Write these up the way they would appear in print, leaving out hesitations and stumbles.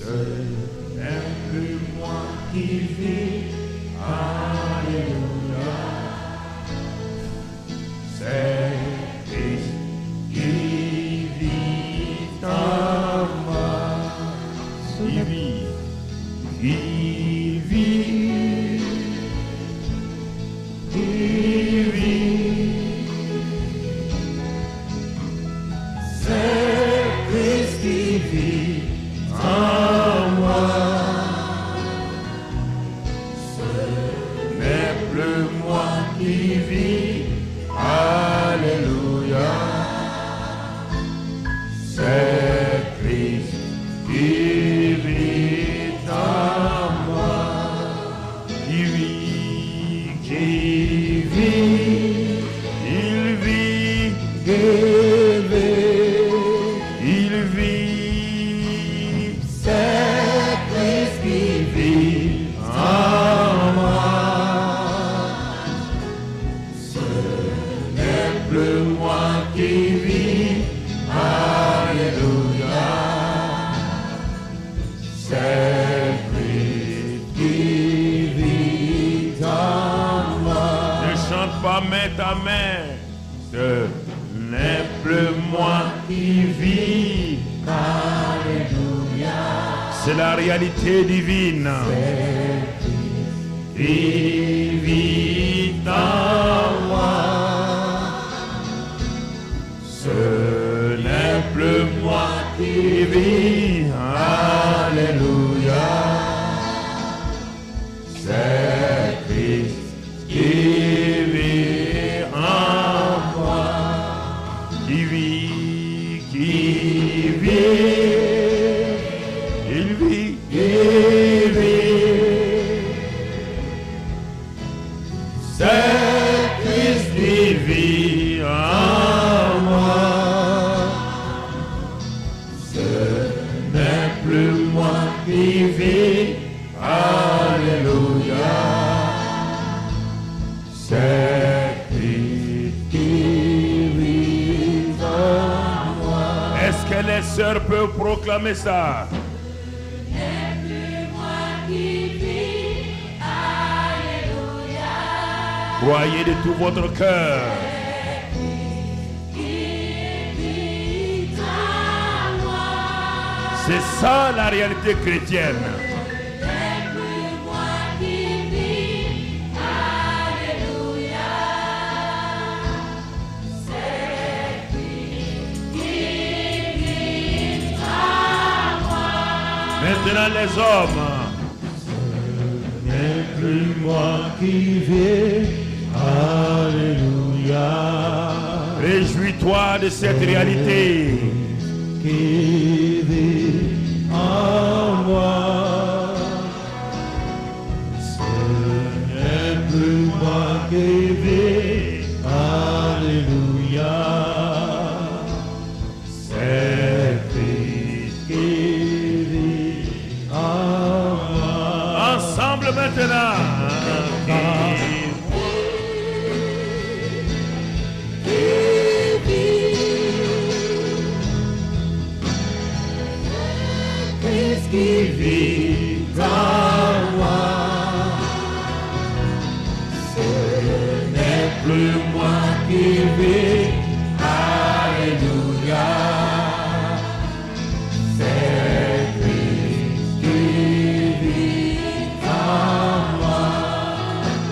Ce n'est plus moi qui vis, alléluia. C'est Christ qui vit en moi. Qui vit, qui vit, qui vit. C'est Christ qui vit en moi. Ce n'est plus moi qui vis, alléluia. C'est Christ qui vit en moi. Qui vit, il vit, il vit. C'est Christ qui vit en moi. Ce n'est plus moi qui vis, alléluia. C'est Christ qui vit en moi. Ne chante pas main ta main. Ce n'est plus moi qui vis, alléluia. C'est la réalité divine. C'est Christ qui vit en moi. Ce n'est plus moi qui vis, alléluia. C'est Christ qui vit en moi. Qui vit, il vit, il vit. C'est Christ qui vit en moi. Ce n'est plus moi qui vis, alléluia. C'est Christ qui vit en moi. Est-ce que les sœurs peuvent proclamer ça? Ce n'est plus moi qui vis, alléluia. Croyez de tout votre cœur. C'est ça la réalité chrétienne. Maintenant les hommes. Ce n'est plus moi qui vis, alléluia. Réjouis-toi de cette réalité. Qui vit en moi. Ce n'est plus moi qui vis, alléluia. C'est Christ qui vit en moi. Ensemble maintenant. Qui vit en moi. Ce n'est plus moi qui vis, alléluia. C'est Christ qui vit en moi.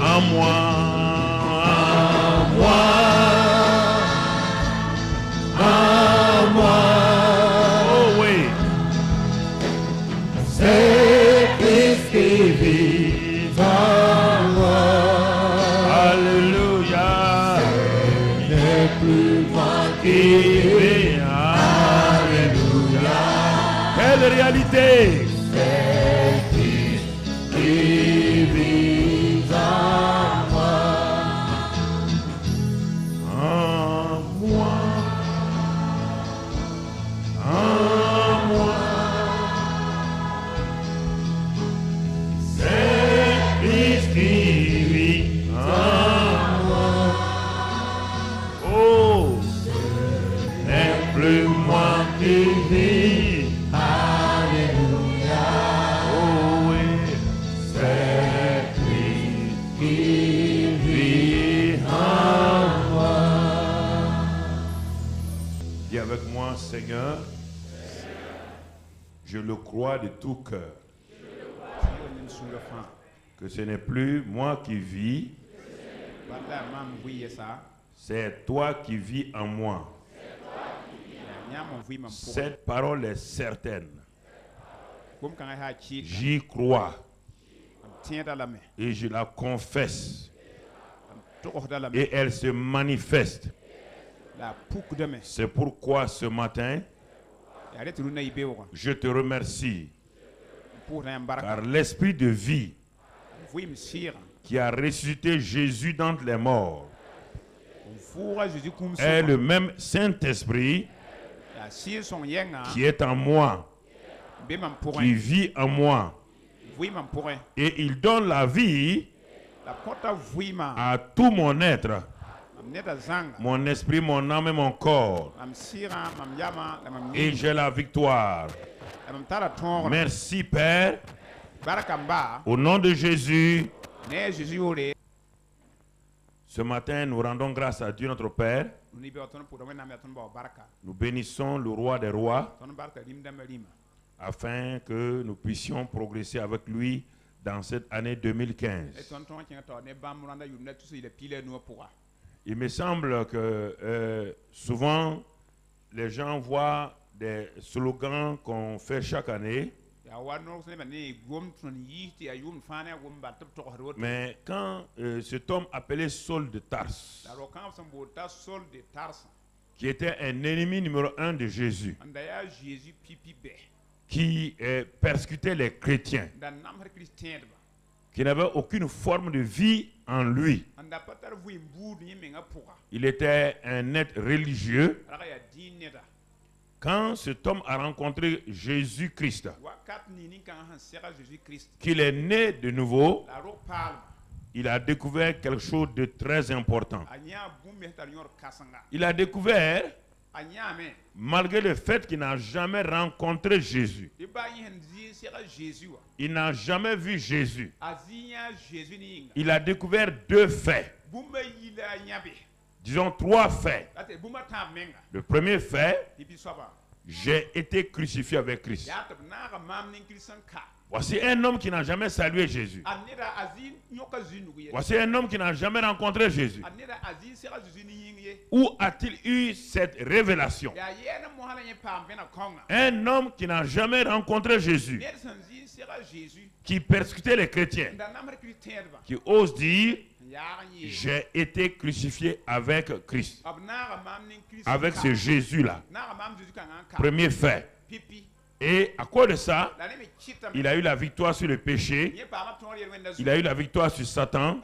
En moi. En moi. En moi. Oh oui. C'est Christ qui vit en moi. Alléluia. Ce n'est plus moi qui vis. Alléluia. Quelle réalité. C'est Christ qui vit en moi. En moi. En moi. Christ qui vit en moi. Oh, ce n'est plus moi qui vis, alléluia. Seigneur, je le crois de tout cœur, que ce n'est plus moi qui vis, c'est toi qui vis en moi. Cette parole est certaine. J'y crois et je la confesse et elle se manifeste. C'est pourquoi ce matin, je te remercie car l'esprit de vie qui a ressuscité Jésus d'entre les morts est le même Saint-Esprit qui est en moi, qui vit en moi. Et il donne la vie à tout mon être, mon esprit, mon âme et mon corps. Et j'ai la victoire. Merci Père. Au nom de Jésus. Ce matin, nous rendons grâce à Dieu notre Père. Nous bénissons le roi des rois afin que nous puissions progresser avec lui dans cette année 2015. Il me semble que souvent les gens voient des slogans qu'on fait chaque année. Mais quand cet homme appelé Saul de Tarse, qui était un ennemi numéro 1 de Jésus, qui persécutait les chrétiens, qui n'avait aucune forme de vie en lui, il était un être religieux. Quand cet homme a rencontré Jésus-Christ, qu'il est né de nouveau, il a découvert quelque chose de très important. Il a découvert, malgré le fait qu'il n'a jamais rencontré Jésus, il n'a jamais vu Jésus, il a découvert deux faits. Disons trois faits. Le premier fait, j'ai été crucifié avec Christ. Voici un homme qui n'a jamais salué Jésus. Voici un homme qui n'a jamais rencontré Jésus. Où a-t-il eu cette révélation? Un homme qui n'a jamais rencontré Jésus, qui persécutait les chrétiens, qui ose dire, j'ai été crucifié avec Christ, avec ce Jésus-là. Premier fait. Et à cause de ça, il a eu la victoire sur le péché, il a eu la victoire sur Satan,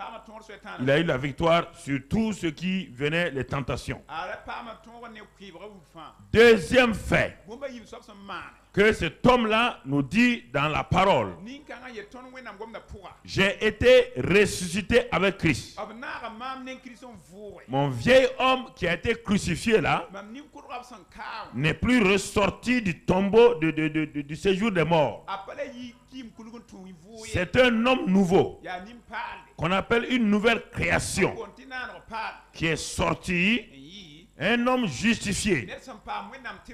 il a eu la victoire sur tout ce qui venait les tentations. Deuxième fait que cet homme-là nous dit dans la parole, j'ai été ressuscité avec Christ. Mon vieil homme qui a été crucifié là n'est plus ressorti du tombeau du séjour des morts. C'est un homme nouveau qu'on appelle une nouvelle création qui est sorti. Un homme justifié,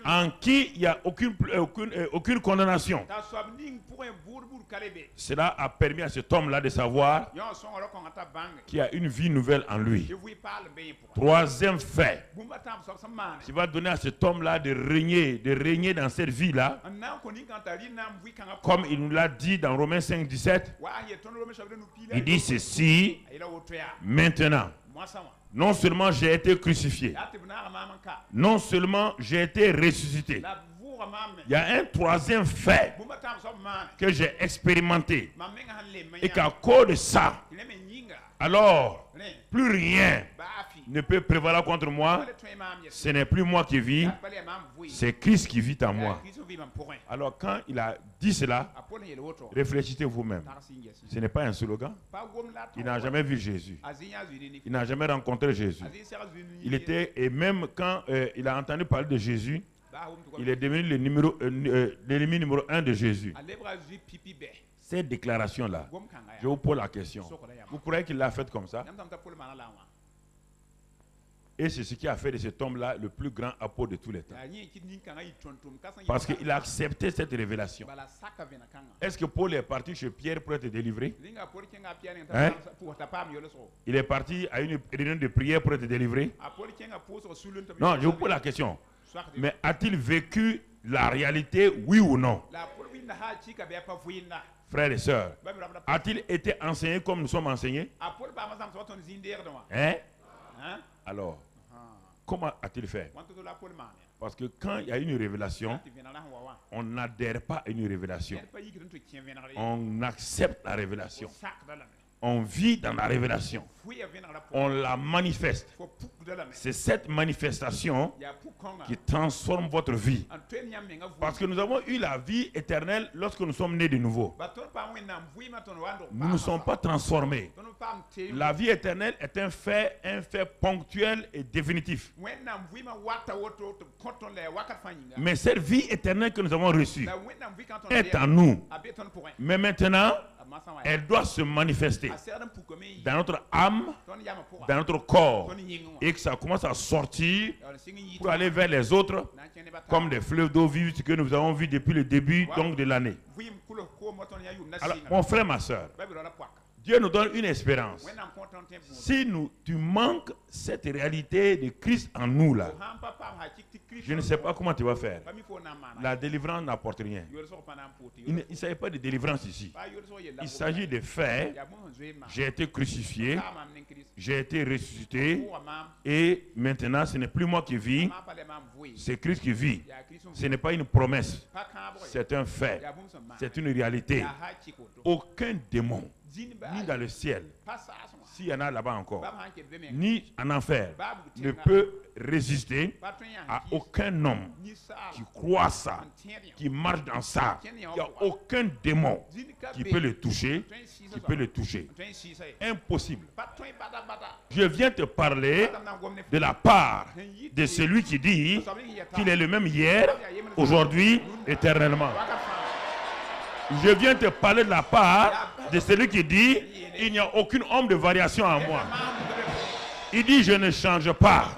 en qui il n'y a aucune condamnation. Cela a permis à cet homme-là de savoir qu'il y a une vie nouvelle en lui. Troisième fait, qui va donner à cet homme-là de régner dans cette vie-là, comme il nous l'a dit dans Romains 5, 17. Il dit ceci, maintenant. Non seulement j'ai été crucifié, non seulement j'ai été ressuscité. Il y a un troisième fait que j'ai expérimenté. Et qu'à cause de ça, alors, plus rien ne peut prévaloir contre moi. Ce n'est plus moi qui vis, c'est Christ qui vit en moi. Alors quand il a dit cela, réfléchissez vous-même. Ce n'est pas un slogan. Il n'a jamais vu Jésus. Il n'a jamais rencontré Jésus. Il était, et même quand il a entendu parler de Jésus, il est devenu l'ennemi numéro 1 de Jésus. Cette déclaration-là, je vous pose la question. Vous croyez qu'il l'a faite comme ça? Et c'est ce qui a fait de cet homme-là le plus grand apôtre de tous les temps. Parce qu'il a accepté cette révélation. Est-ce que Paul est parti chez Pierre pour être délivré? Hein? Il est parti à une réunion de prière pour être délivré? Non, je vous pose la question. Mais a-t-il vécu la réalité, oui ou non? Frères et sœurs, a-t-il été enseigné comme nous sommes enseignés? Hein? Alors, comment a-t-il fait? Parce que quand il y a une révélation, on n'adhère pas à une révélation. On accepte la révélation. On vit dans la révélation. On la manifeste. C'est cette manifestation qui transforme votre vie. Parce que nous avons eu la vie éternelle lorsque nous sommes nés de nouveau. Nous ne sommes pas transformés. La vie éternelle est un fait ponctuel et définitif. Mais cette vie éternelle que nous avons reçue est en nous. Mais maintenant, elle doit se manifester dans notre âme, dans notre corps, et que ça commence à sortir pour aller vers les autres comme des fleuves d'eau vive, ce que nous avons vu depuis le début donc, de l'année. Alors, mon frère, ma soeur, Dieu nous donne une espérance. Si tu manques cette réalité de Christ en nous là, je ne sais pas comment tu vas faire. La délivrance n'apporte rien. Il ne s'agit pas de délivrance ici. Il s'agit de faire. J'ai été crucifié, j'ai été ressuscité, et maintenant ce n'est plus moi qui vis, c'est Christ qui vit. Ce n'est pas une promesse, c'est un fait, c'est une réalité. Aucun démon, ni dans le ciel, s'il y en a là-bas encore, ni en enfer, ne peut résister à aucun homme qui croit ça, qui marche dans ça. Il n'y a aucun démon qui peut le toucher, qui peut le toucher. Impossible. Je viens te parler de la part de celui qui dit qu'il est le même hier, aujourd'hui, éternellement. Je viens te parler de la part de celui qui dit il n'y a aucune ombre de variation en moi. Il dit je ne change pas.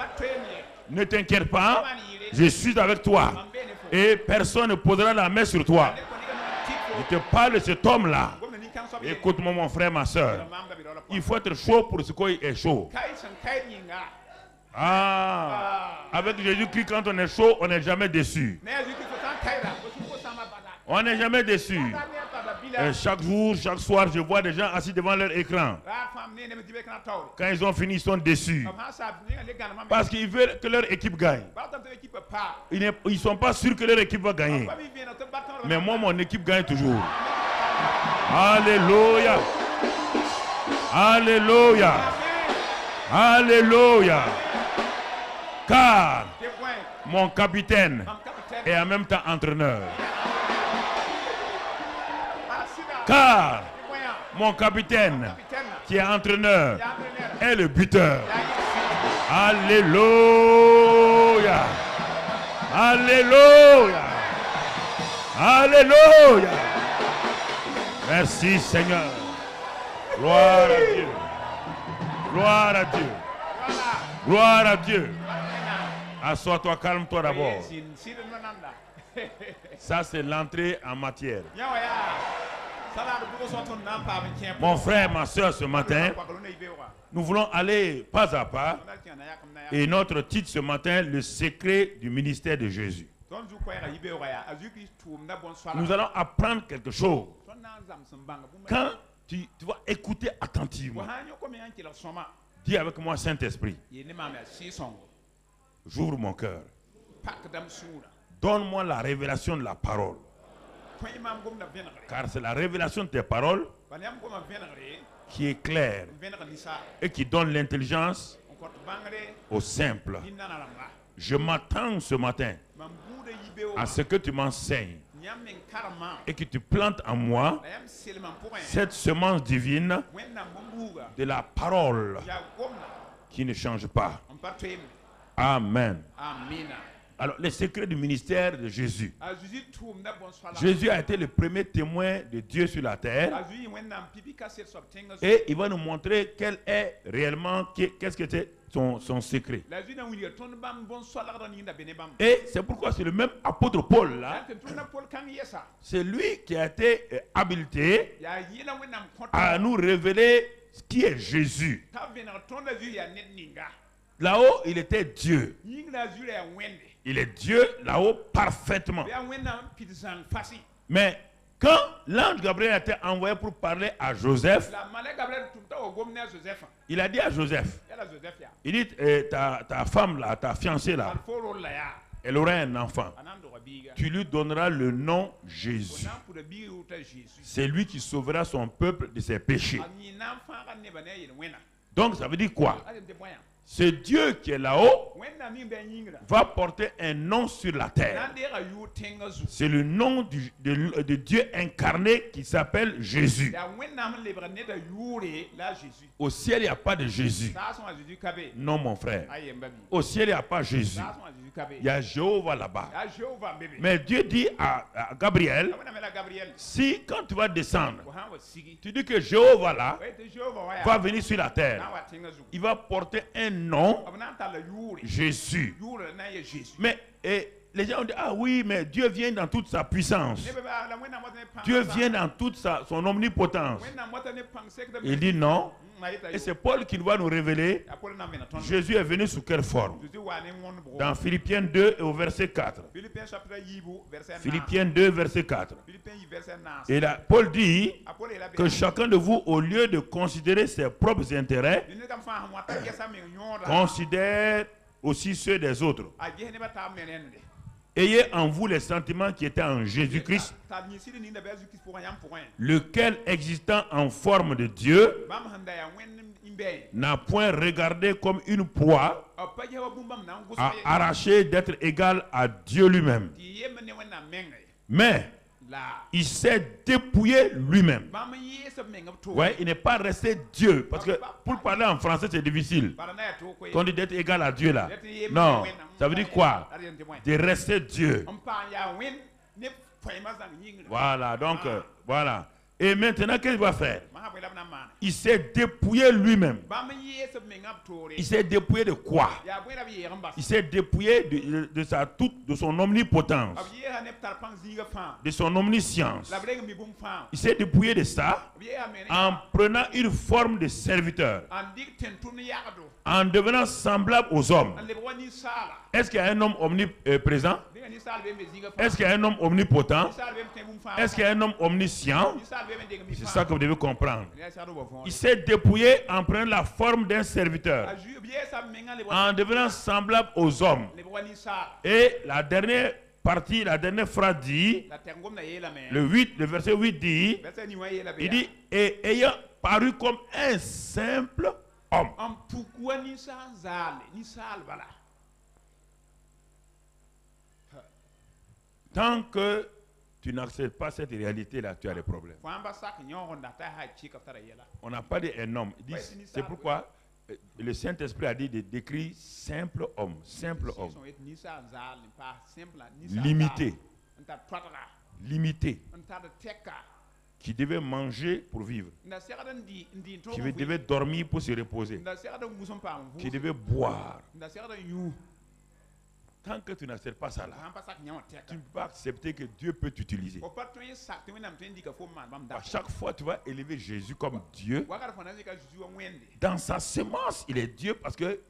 Ne t'inquiète pas, je suis avec toi et personne ne posera la main sur toi. Je te parle de cet homme-là. Écoute-moi mon frère, ma soeur. Il faut être chaud pour ce qui est chaud. Avec Jésus-Christ, quand on est chaud, on n'est jamais déçu. On n'est jamais déçu. Chaque jour, chaque soir, je vois des gens assis devant leur écran. Quand ils ont fini, ils sont déçus. Parce qu'ils veulent que leur équipe gagne. Ils ne sont pas sûrs que leur équipe va gagner. Mais moi, mon équipe gagne toujours. Alléluia. Alléluia. Alléluia. Car mon capitaine est en même temps entraîneur. Car mon capitaine, qui est entraîneur, est le buteur. Alléluia. Alléluia. Alléluia. Merci Seigneur. Gloire à Dieu. Gloire à Dieu. Gloire à Dieu. Assois-toi, calme-toi d'abord. Ça, c'est l'entrée en matière. Mon frère, ma soeur, ce matin, nous voulons aller pas à pas. Et notre titre ce matin, le secret du ministère de Jésus. Nous allons apprendre quelque chose. Quand tu vas écouter attentivement, dis avec moi, Saint-Esprit, j'ouvre mon cœur. Donne-moi la révélation de la parole. Car c'est la révélation de tes paroles qui est claire et qui donne l'intelligence aux simples. Je m'attends ce matin à ce que tu m'enseignes et que tu plantes en moi cette semence divine de la parole qui ne change pas. Amen. Alors, les secrets du ministère de Jésus. Jésus a été le premier témoin de Dieu sur la terre. Et il va nous montrer quel est réellement, qu'est-ce que c'est son secret. Et c'est pourquoi c'est le même apôtre Paul là. C'est lui qui a été habilité à nous révéler qui est Jésus. Là-haut, il était Dieu. Il est Dieu là-haut parfaitement. Mais quand l'ange Gabriel a été envoyé pour parler à Joseph, il a dit à Joseph, il dit, ta femme là, ta fiancée là, elle aura un enfant. Tu lui donneras le nom Jésus. C'est lui qui sauvera son peuple de ses péchés. Donc ça veut dire quoi? Ce Dieu qui est là-haut va porter un nom sur la terre. C'est le nom de Dieu incarné qui s'appelle Jésus. Au ciel, il n'y a pas de Jésus. Non, mon frère. Au ciel, il n'y a pas Jésus. Il y a Jéhovah là-bas. Mais Dieu dit à Gabriel, si quand tu vas descendre, tu dis que Jéhovah là va venir sur la terre, il va porter un nom, Jésus. Mais les gens ont dit, ah oui, mais Dieu vient dans toute sa puissance. Dieu vient dans toute son omnipotence. Il dit non. Et c'est Paul qui va nous révéler Jésus est venu sous quelle forme. Dans Philippiens 2 et au verset 4. Philippiens 2 verset 4. Et là, Paul dit que chacun de vous, au lieu de considérer ses propres intérêts, considère aussi ceux des autres. Ayez en vous les sentiments qui étaient en Jésus-Christ, lequel, existant en forme de Dieu, n'a point regardé comme une proie à arracher d'être égal à Dieu lui-même. Mais il s'est dépouillé lui-même. Ouais, il n'est pas resté Dieu. Parce que pour parler en français, c'est difficile. Quand on dit d'être égal à Dieu là. Non, ça veut dire quoi? De rester Dieu. Voilà, donc, voilà. Et maintenant, qu'est-ce qu'il va faire? Il s'est dépouillé lui-même. Il s'est dépouillé de quoi? Il s'est dépouillé de son omnipotence, de son omniscience. Il s'est dépouillé de ça en prenant une forme de serviteur, en devenant semblable aux hommes. Est-ce qu'il y a un homme omniprésent? Est-ce qu'il y a un homme omnipotent? Est-ce qu'il y a un homme omniscient? C'est ça que vous devez comprendre. Il s'est dépouillé en prenant la forme d'un serviteur, en devenant semblable aux hommes. Et la dernière partie, la dernière phrase dit, le verset 8 dit, il dit, et ayant paru comme un simple homme. Tant que tu n'acceptes pas cette réalité-là, tu as des problèmes. On n'a pas dit un homme. C'est pourquoi le Saint-Esprit a dit de décrire simple homme. Simple homme. Limité. Limité. Qui devait manger pour vivre. Qui devait dormir pour se reposer. Qui devait boire. Tant que tu n'acceptes pas ça là, tu ne peux pas accepter que Dieu peut t'utiliser. À chaque fois, tu vas élever Jésus comme Dieu. Dans sa semence, il est Dieu parce que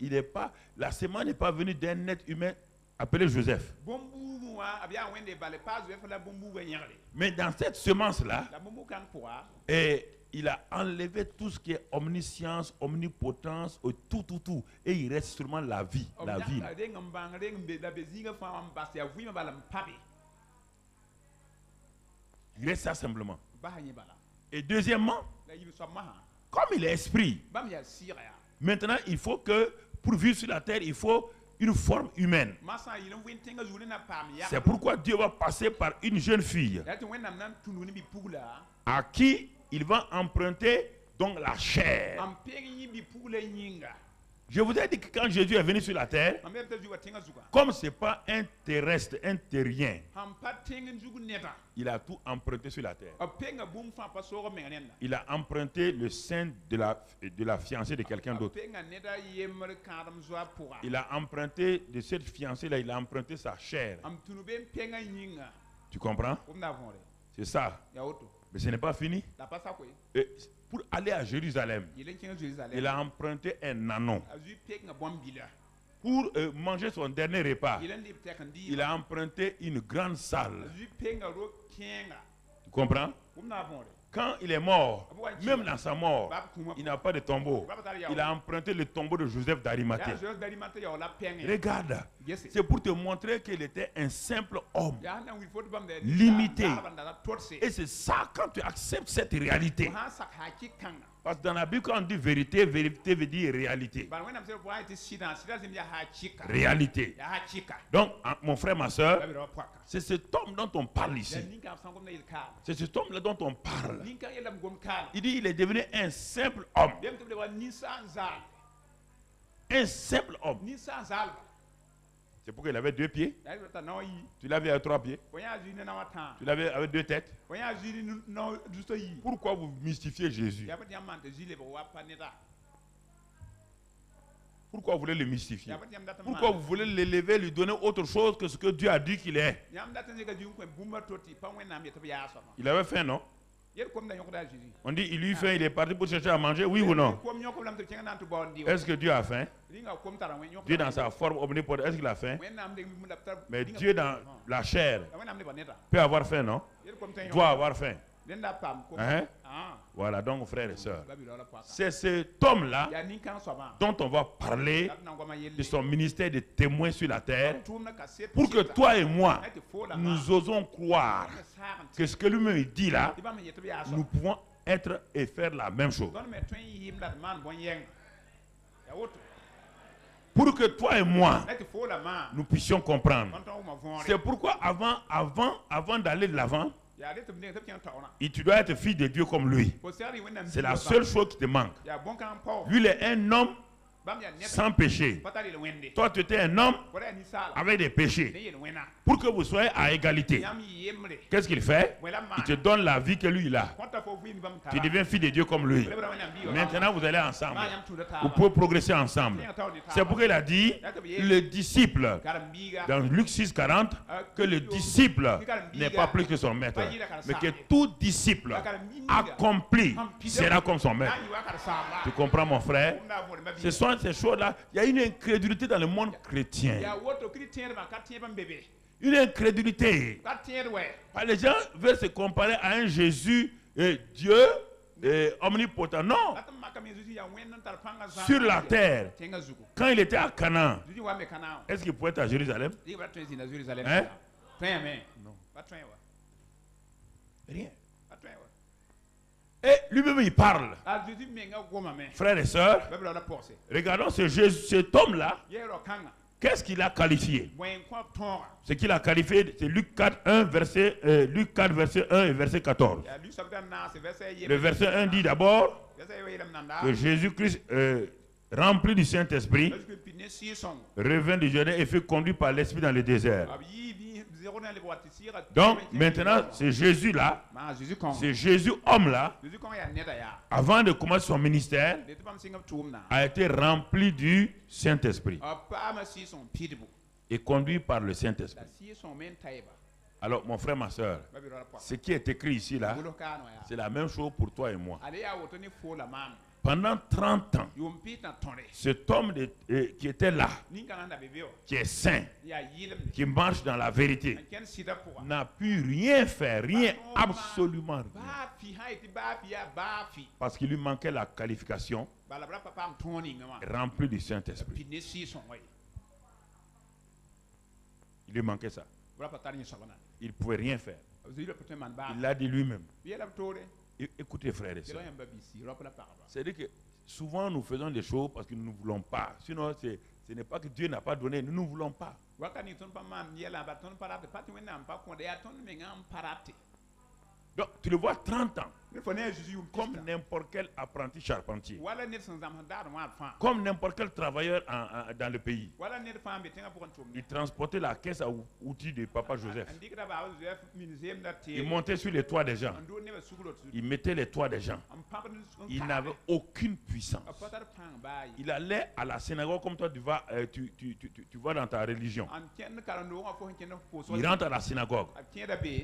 la semence n'est pas venue d'un être humain appelé Joseph. Mais dans cette semence-là, il a enlevé tout ce qui est omniscience, omnipotence, tout. Et il reste seulement la vie. La vie. Il reste ça simplement. Et deuxièmement, comme il est esprit, maintenant il faut que, pour vivre sur la terre, il faut une forme humaine. C'est pourquoi Dieu va passer par une jeune fille à qui il va emprunter donc la chair. Je vous ai dit que quand Jésus est venu sur la terre, comme ce n'est pas un terrestre, un terrien, il a tout emprunté sur la terre. Il a emprunté le sein de la fiancée de quelqu'un d'autre. Il a emprunté de cette fiancée-là, il a emprunté sa chair. Tu comprends? C'est ça. Mais ce n'est pas fini. Et pour aller à Jérusalem, il a emprunté un anon. Pour manger son dernier repas, il a emprunté une grande salle. Tu comprends? Quand il est mort, même dans sa mort, il n'a pas de tombeau. Il a emprunté le tombeau de Joseph d'Arimathée. Regarde, c'est pour te montrer qu'il était un simple homme, limité. Et c'est ça, quand tu acceptes cette réalité. Parce que dans la Bible, quand on dit vérité, vérité veut dire réalité. Réalité. Donc, mon frère, ma soeur, c'est cet homme dont on parle ici. C'est cet homme-là dont on parle. Il dit il est devenu un simple homme. Un simple homme. C'est pourquoi il avait 2 pieds. Tu l'avais avec 3 pieds. Tu l'avais avec 2 têtes. Pourquoi vous mystifiez Jésus? Pourquoi vous voulez le mystifier? Pourquoi vous voulez l'élever, lui donner autre chose que ce que Dieu a dit qu'il est? Il avait faim, non? On dit il lui faim, il est parti pour chercher à manger, oui ou non? Est-ce que Dieu a faim? Dieu dans sa forme omnipotente, est-ce qu'il a faim? Mais Dieu dans la chair peut avoir faim, non? Doit avoir faim. Hein? Voilà, donc frères et sœurs, c'est cet homme-là dont on va parler de son ministère de témoin sur la terre, pour que toi et moi, nous osons croire que ce que lui-même dit là, nous pouvons être et faire la même chose. Pour que toi et moi, nous puissions comprendre. C'est pourquoi avant d'aller de l'avant, tu dois être fils de Dieu comme lui. C'est la seule chose qui te manque. Lui, il est un homme sans péché. Toi, tu étais un homme avec des péchés. Pour que vous soyez à égalité, qu'est-ce qu'il fait? Il te donne la vie que lui, il a. Tu deviens fils de Dieu comme lui. Maintenant, vous allez ensemble. Vous pouvez progresser ensemble. C'est pourquoi il a dit, le disciple, dans Luc 6,40, que le disciple n'est pas plus que son maître, mais que tout disciple accompli sera comme son maître. Tu comprends, mon frère? Ce sont ces choses-là. Il y a une incrédulité dans le monde chrétien. Une incrédulité. Les gens veulent se comparer à un Jésus, Dieu omnipotent. Non. Sur la terre, quand il était à Canaan, est-ce qu'il pouvait être à Jérusalem? Hein? Non. Rien. Et lui-même il parle. Frères et sœurs, regardons cet homme-là. Qu'est-ce qu'il a qualifié? Ce qu'il a qualifié, c'est Luc 4, verset 1 et verset 14. Le verset 1 dit d'abord que Jésus-Christ, rempli du Saint-Esprit, revint du Jourdain et fut conduit par l'Esprit dans le désert. Donc maintenant, c'est Jésus-là, c'est Jésus homme-là, avant de commencer son ministère, a été rempli du Saint-Esprit et conduit par le Saint-Esprit. Alors mon frère, ma soeur, ce qui est écrit ici là, c'est la même chose pour toi et moi. Pendant 30 ans, cet homme qui était là, qui est saint, qui marche dans la vérité, n'a pu rien faire, rien, absolument rien. Parce qu'il lui manquait la qualification remplie du Saint-Esprit. Il lui manquait ça. Il ne pouvait rien faire. Il l'a dit lui-même. Écoutez, frères et sœurs, c'est-à-dire que souvent nous faisons des choses parce que nous ne voulons pas. Sinon, ce n'est pas que Dieu n'a pas donné, nous ne voulons pas. Donc, tu le vois 30 ans. Comme n'importe quel apprenti charpentier. Comme n'importe quel travailleur dans le pays. Il transportait la caisse à outils de Papa Joseph. Il montait sur les toits des gens. Il mettait les toits des gens. Il n'avait aucune puissance. Il allait à la synagogue comme toi, tu vas dans ta religion. Il rentre à la synagogue.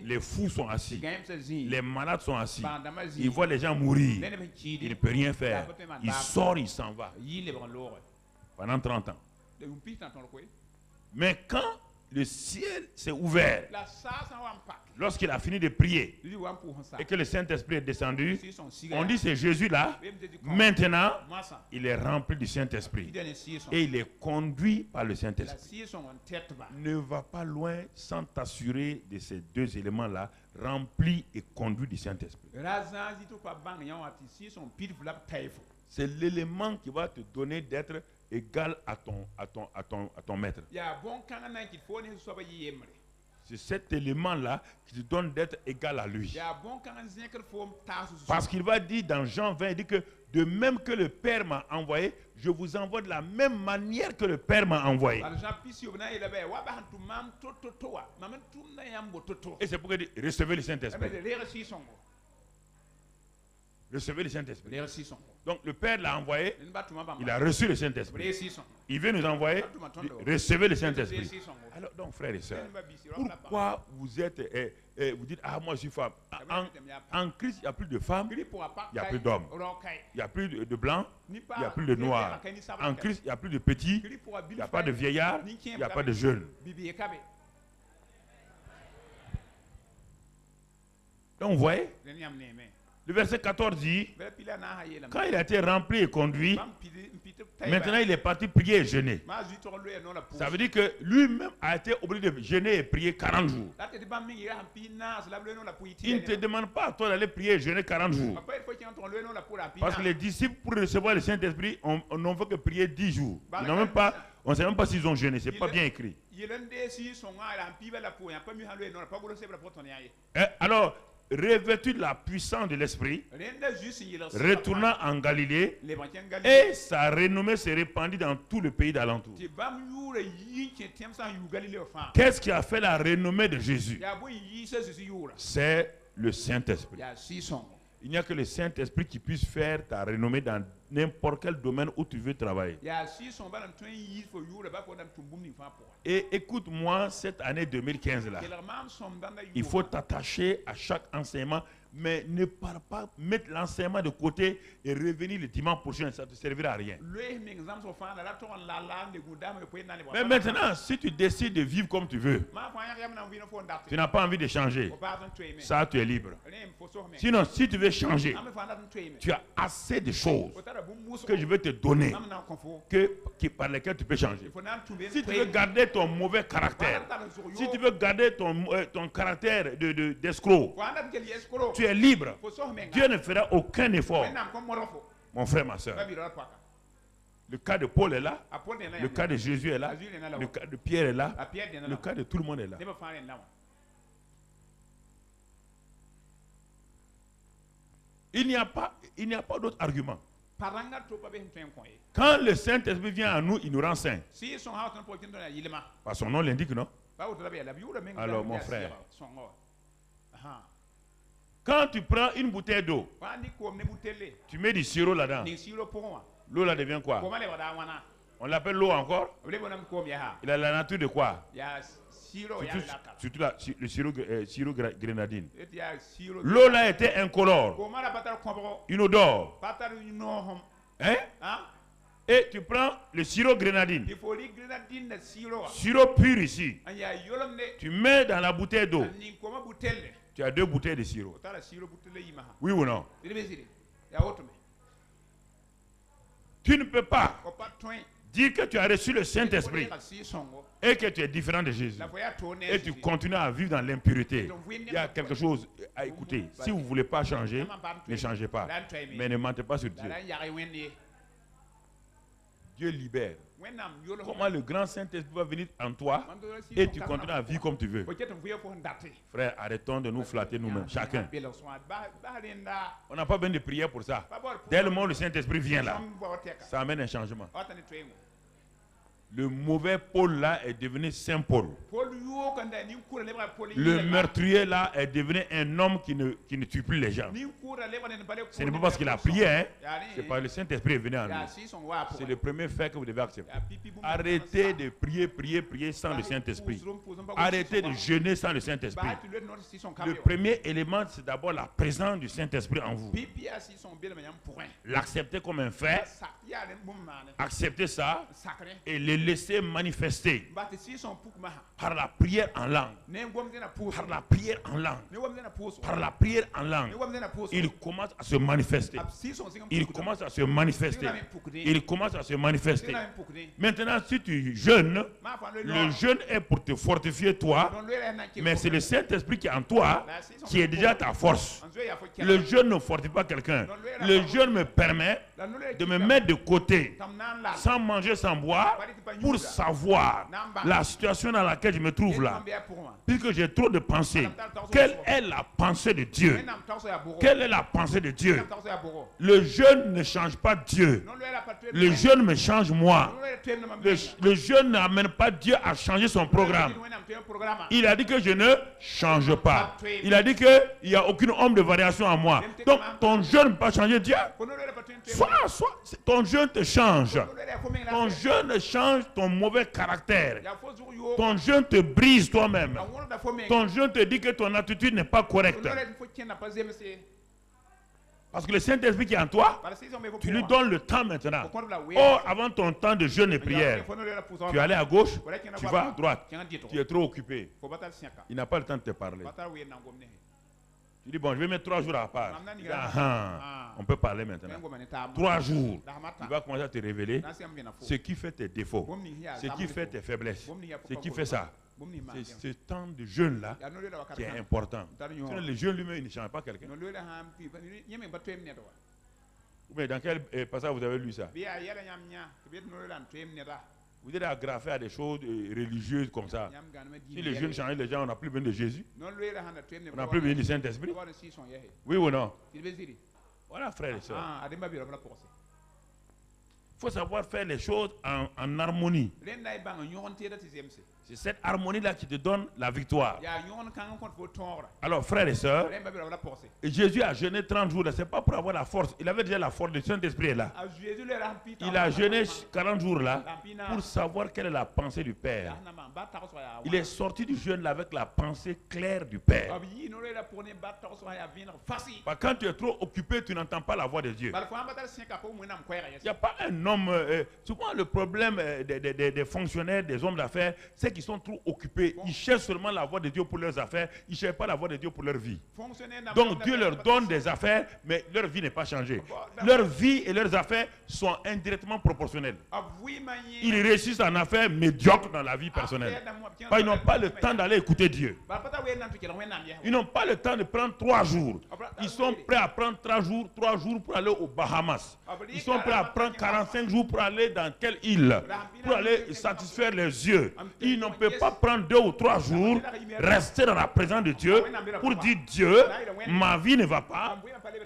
Les fous sont assis. Les malades sont assis. Il voit les gens mourir. Il ne peut rien faire. Il sort, il s'en va. Pendant 30 ans. Mais quand le ciel s'est ouvert, lorsqu'il a fini de prier et que le Saint-Esprit est descendu, on dit c'est Jésus là. Maintenant, il est rempli du Saint-Esprit et il est conduit par le Saint-Esprit. Ne va pas loin sans t'assurer de ces deux éléments-là, rempli et conduit du Saint-Esprit. C'est l'élément qui va te donner d'être égal à ton maître. C'est cet élément-là qui te donne d'être égal à lui. Parce qu'il va dire dans Jean 20, il dit que de même que le Père m'a envoyé, je vous envoie de la même manière que le Père m'a envoyé. Et c'est pourquoi il dit recevez le Saint-Esprit. Recevez le Saint-Esprit. Donc le Père l'a envoyé, il a reçu le Saint-Esprit. Il veut nous envoyer, recevez le Saint-Esprit. Alors donc frères et sœurs, pourquoi vous êtes, vous dites, ah moi je suis femme. En Christ, il n'y a plus de femmes, il n'y a plus d'hommes. Il n'y a plus de blancs, il n'y a plus de noirs. En Christ, il n'y a plus de petits, il n'y a pas de vieillards, il n'y a pas de jeunes. Donc vous voyez, le verset 14 dit, quand il a été rempli et conduit, maintenant il est parti prier et jeûner. Ça veut dire que lui-même a été obligé de jeûner et prier 40 jours. Il ne te demande pas à toi d'aller prier et jeûner 40 jours. Parce que les disciples, pour recevoir le Saint-Esprit, on n'ont fait que prier 10 jours. Ils n'ont même pas, on ne sait même pas s'ils ont jeûné, ce n'est pas bien écrit. Alors, revêtu de la puissance de l'Esprit, retournant en Galilée, et sa renommée s'est répandue dans tout le pays d'alentour. Qu'est-ce qui a fait la renommée de Jésus? C'est le Saint-Esprit. Il n'y a que le Saint-Esprit qui puisse faire ta renommée dans n'importe quel domaine où tu veux travailler. Et écoute-moi, cette année 2015 là, il faut t'attacher à chaque enseignement, mais ne pars pas mettre l'enseignement de côté et revenir le dimanche prochain, ça ne te servira à rien. Mais maintenant, si tu décides de vivre comme tu veux, tu n'as pas envie de changer, ça tu es libre. Sinon, si tu veux changer, tu as assez de choses que je veux te donner par lesquelles tu peux changer. Si tu veux garder ton mauvais caractère, si tu veux garder ton caractère d'escroc, tu es libre. Dieu ne fera aucun effort. Mon frère, ma soeur. Le cas de Paul est là, le cas de Jésus est là, le cas de Pierre est là, le cas de tout le monde est là. Il n'y a pas d'autre argument. Quand le Saint-Esprit vient à nous, il nous rend saints. Parce que son nom l'indique, non? Alors mon frère, quand tu prends une bouteille d'eau, tu mets du sirop là-dedans. L'eau là devient quoi? On l'appelle l'eau encore? Il a la nature de quoi? Surtout le sirop grenadine. L'eau là était incolore. Une odeur. Hein? Et tu prends le sirop grenadine. Sirop pur ici. Tu mets dans la bouteille d'eau. Tu as 2 bouteilles de sirop. Oui ou non? Tu ne peux pas dire que tu as reçu le Saint-Esprit et que tu es différent de Jésus et tu continues à vivre dans l'impureté. Il y a quelque chose à écouter. Si vous ne voulez pas changer, ne changez pas. Mais ne mentez pas sur Dieu. Dieu libère. Comment le grand Saint-Esprit va venir en toi et tu continues à vivre comme tu veux. Frère, arrêtons de nous flatter nous-mêmes, chacun. On n'a pas besoin de prière pour ça. Dès le moment où le Saint-Esprit vient là, ça amène un changement. Le mauvais Paul là est devenu Saint Paul. Le meurtrier là est devenu un homme qui ne tue plus les gens. Ce n'est pas parce qu'il a prié, hein. C'est parce que le Saint-Esprit est venu en lui. C'est le premier fait que vous devez accepter. Arrêtez de prier sans le Saint-Esprit. Arrêtez de jeûner sans le Saint-Esprit. Le premier élément, c'est d'abord la présence du Saint-Esprit en vous. L'accepter comme un fait, accepter ça et le laisser manifester par la prière en langue. Par la prière en langue. Par la prière en langue. Il commence à se manifester. Il commence à se manifester. Il commence à se manifester. Maintenant, si tu jeûnes, le jeûne est pour te fortifier toi, mais c'est le Saint-Esprit qui est en toi qui est déjà ta force. Le jeûne ne fortifie pas quelqu'un. Le jeûne me permet de me mettre de côté, sans manger, sans boire, pour savoir la situation dans laquelle je me trouve là. Puisque j'ai trop de pensées. Quelle est la pensée de Dieu? Quelle est la pensée de Dieu? Le jeûne ne change pas Dieu. Le jeûne me change moi. Le jeûne n'amène pas Dieu à changer son programme. Il a dit que je ne change pas. Il a dit qu'il n'y a aucune ombre de variation en moi. Donc ton jeûne ne peut pas changer Dieu. Soit ton jeûne te change. Ton jeûne change ton mauvais caractère. Ton jeûne te brise toi-même. Ton jeûne te dit que ton attitude n'est pas correcte. Parce que le Saint-Esprit qui est en toi, tu lui donnes le temps maintenant. Or, avant ton temps de jeûne et prière, tu es allé à gauche, tu vas à droite. Tu es trop occupé. Il n'a pas le temps de te parler. Tu dis, bon, je vais mettre 3 jours à part. On peut parler maintenant. 3 jours. Tu vas commencer à te révéler ce qui fait tes défauts, ce qui fait tes faiblesses, ce qui fait ça. C'est ce temps de jeûne-là qui est important. Sinon, le jeûne lui-même, il ne change pas quelqu'un. Mais dans quel passage vous avez lu ça? Vous êtes agrafé à des choses religieuses comme ça. Si les jeunes changent les gens, on n'a plus besoin de Jésus. On n'a plus besoin du Saint-Esprit. Oui ou non? Voilà, frères et sœurs. Il faut savoir faire les choses en harmonie. C'est cette harmonie-là qui te donne la victoire. Alors, frères et sœurs, Jésus a jeûné 30 jours. Ce n'est pas pour avoir la force. Il avait déjà la force du Saint-Esprit est là. Il a jeûné 40 jours là pour savoir quelle est la pensée du Père. Il est sorti du jeûne là avec la pensée claire du Père. Quand tu es trop occupé, tu n'entends pas la voix de Dieu. Il n'y a pas un homme. Souvent, le problème des fonctionnaires, des hommes d'affaires, c'est qu'ils sont trop occupés. Ils cherchent seulement la voix de Dieu pour leurs affaires. Ils ne cherchent pas la voix de Dieu pour leur vie. Donc Dieu leur donne des affaires, mais leur vie n'est pas changée. Leur vie et leurs affaires sont indirectement proportionnelles. Ils réussissent en affaires médiocres dans la vie personnelle. Ils n'ont pas le temps d'aller écouter Dieu. Ils n'ont pas le temps de prendre 3 jours. Ils sont prêts à prendre 3 jours pour aller aux Bahamas. Ils sont prêts à prendre 45 jours pour aller dans quelle île? Pour aller satisfaire les yeux. Ils ne peuvent pas prendre 2 ou 3 jours, rester dans la présence de Dieu pour dire Dieu, ma vie ne va pas.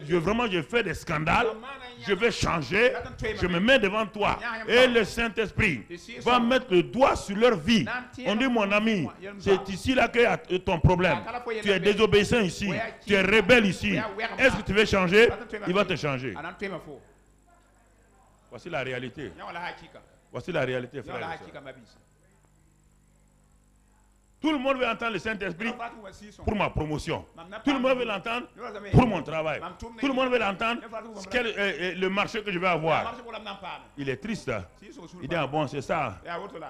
Je fais des scandales. Je vais changer. Je me mets devant toi. Et le Saint-Esprit va mettre le doigt sur leur vie. On dit, mon ami, c'est ici là qu'il y a ton problème. Tu es désobéissant ici. Tu es rebelle ici. Est-ce que tu veux changer? Il va te changer. Voici la réalité. Voici la réalité, frère et sœur. Tout le monde veut entendre le Saint-Esprit pour ma promotion. Tout le monde veut l'entendre pour mon travail. Tout le monde veut l'entendre le marché que je vais avoir. Il est triste. Il dit, ah bon, c'est ça.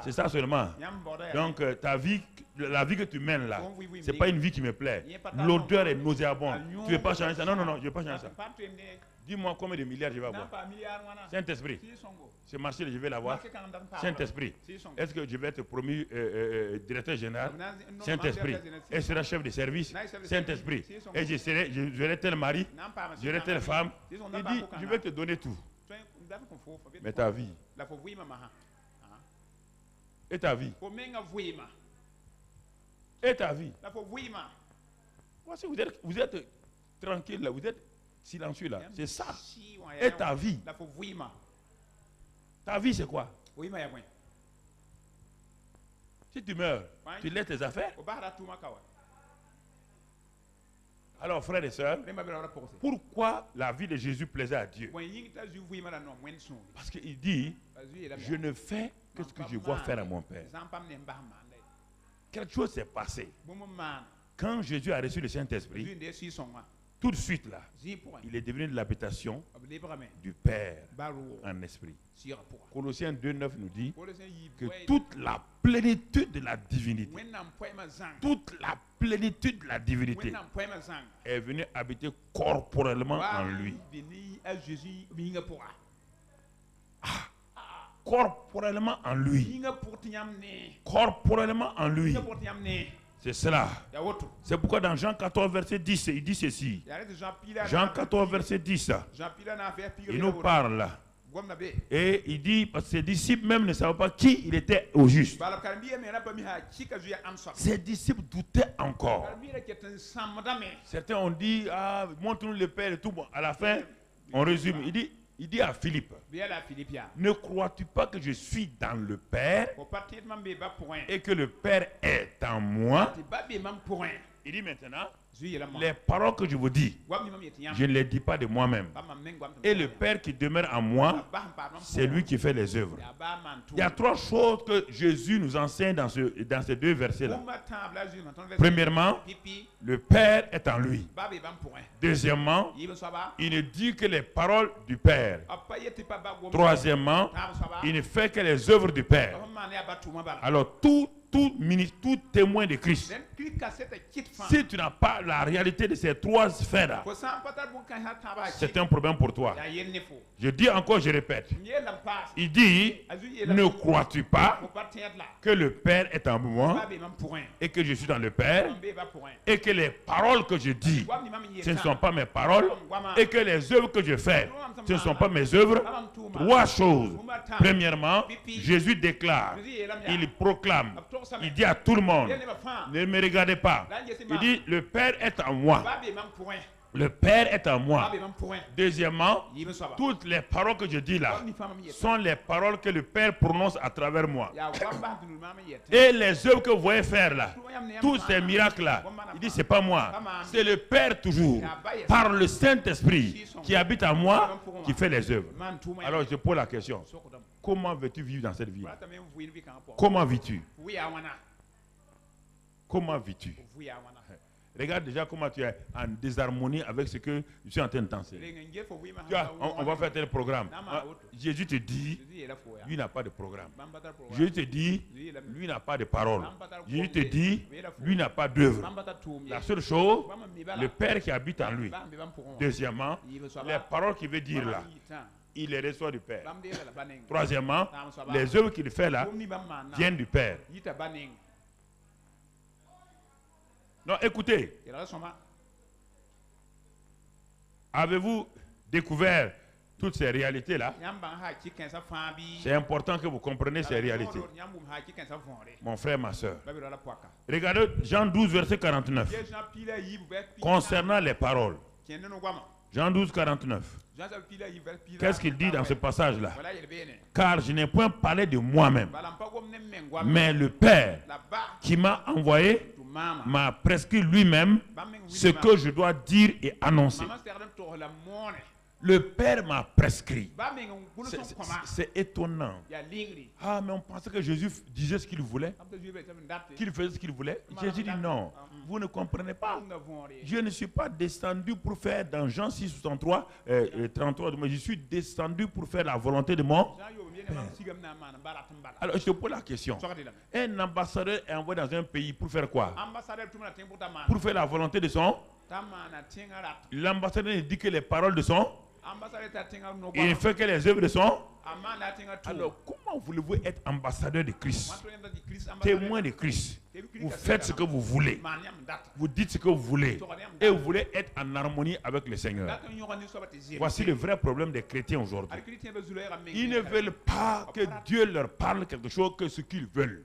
C'est ça seulement. Donc, la vie que tu mènes là, ce n'est pas une vie qui me plaît. L'odeur est nauséabonde. Tu ne veux pas changer ça? Non, non, non, je ne veux pas changer ça. Dis-moi combien de milliards je vais avoir. Saint-Esprit, ce marché, je vais l'avoir. Saint-Esprit, est-ce que je vais être promu directeur général? Saint-Esprit, est-ce que je serai chef de service? Saint-Esprit, et je serai tel mari, je serai telle femme. Il dit, je vais te donner tout. Mais ta vie. Et ta vie. Et ta vie. Voici, vous êtes tranquille là, vous êtes silencieux là. C'est ça. Et ta vie. Ta vie, c'est quoi? Si tu meurs, tu laisses tes affaires. Alors, frères et sœurs, pourquoi la vie de Jésus plaisait à Dieu? Parce qu'il dit, je ne fais que ce que je vois faire à mon Père. Quelque chose s'est passé. Quand Jésus a reçu le Saint-Esprit, tout de suite là, il est devenu de l'habitation du Père en esprit. Colossiens 2,9 nous dit que toute la plénitude de la divinité, est venue habiter corporellement en lui. Corporellement en lui. Corporellement en lui. C'est cela. C'est pourquoi dans Jean 14, verset 10, il dit ceci. Jean 14, verset 10, il nous parle. Et il dit, parce que ses disciples même ne savaient pas qui il était au juste. Ses disciples doutaient encore. Certains ont dit, ah, montre-nous le Père et tout. Bon, à la fin, on résume. Il dit à Philippe, ne crois-tu pas que je suis dans le Père et que le Père est en moi? Il dit maintenant, les paroles que je vous dis, je ne les dis pas de moi-même. Et le Père qui demeure en moi, c'est lui qui fait les œuvres. Il y a trois choses que Jésus nous enseigne dans ces deux versets-là. Premièrement, le Père est en lui. Deuxièmement, il ne dit que les paroles du Père. Troisièmement, il ne fait que les œuvres du Père. Alors tout témoin de Christ, si tu n'as pas la réalité de ces trois sphères-là, c'est un problème pour toi. Je dis encore, je répète. Il dit, ne crois-tu pas que le Père est en moi et que je suis dans le Père et que les paroles que je dis, ce ne sont pas mes paroles et que les œuvres que je fais, ce ne sont pas mes œuvres? Trois choses. Premièrement, Jésus déclare, il proclame, il dit à tout le monde, ne me regardez pas. Il dit, le Père est en moi. Le Père est en moi. Deuxièmement, toutes les paroles que je dis là sont les paroles que le Père prononce à travers moi. Et les œuvres que vous voyez faire là, tous ces miracles là, il dit c'est pas moi, c'est le Père toujours, par le Saint-Esprit qui habite en moi, qui fait les œuvres. Alors je pose la question, comment veux-tu vivre dans cette vie? Comment vis-tu? Comment vis-tu? Regarde déjà comment tu es en désharmonie avec ce que je suis en train de t'enseigner. On va faire tel programme. Jésus te dit, lui n'a pas de programme. Jésus te dit, lui n'a pas de parole. Jésus te dit, lui n'a pas d'œuvre. La seule chose, le Père qui habite en lui. Deuxièmement, les paroles qu'il veut dire là, il les reçoit du Père. Troisièmement, les œuvres qu'il fait là viennent du Père. Non, écoutez. Avez-vous découvert toutes ces réalités-là? C'est important que vous compreniez ces réalités. Mon frère, ma soeur. Regardez Jean 12, verset 49. Concernant les paroles. Jean 12, 49. Qu'est-ce qu'il dit dans ce passage-là? Car je n'ai point parlé de moi-même, mais le Père qui m'a envoyé m'a prescrit lui-même ce que je dois dire et annoncer. Le Père m'a prescrit. C'est étonnant. Ah, mais on pensait que Jésus disait ce qu'il voulait, qu'il faisait ce qu'il voulait. Jésus dit non, vous ne comprenez pas. Je ne suis pas descendu pour faire dans Jean 6, 63, 33, mais je suis descendu pour faire la volonté de mon Père. Alors je te pose la question. Un ambassadeur est envoyé dans un pays pour faire quoi? Pour faire la volonté de son. L'ambassadeur ne dit que les paroles de son. Il ne fait que les œuvres de son. Alors, comment voulez-vous être ambassadeur de Christ, témoin de Christ? Vous faites ce que vous voulez, vous dites ce que vous voulez, et vous voulez être en harmonie avec le Seigneur. Voici le vrai problème des chrétiens aujourd'hui. Ils ne veulent pas que Dieu leur parle quelque chose que ce qu'ils veulent.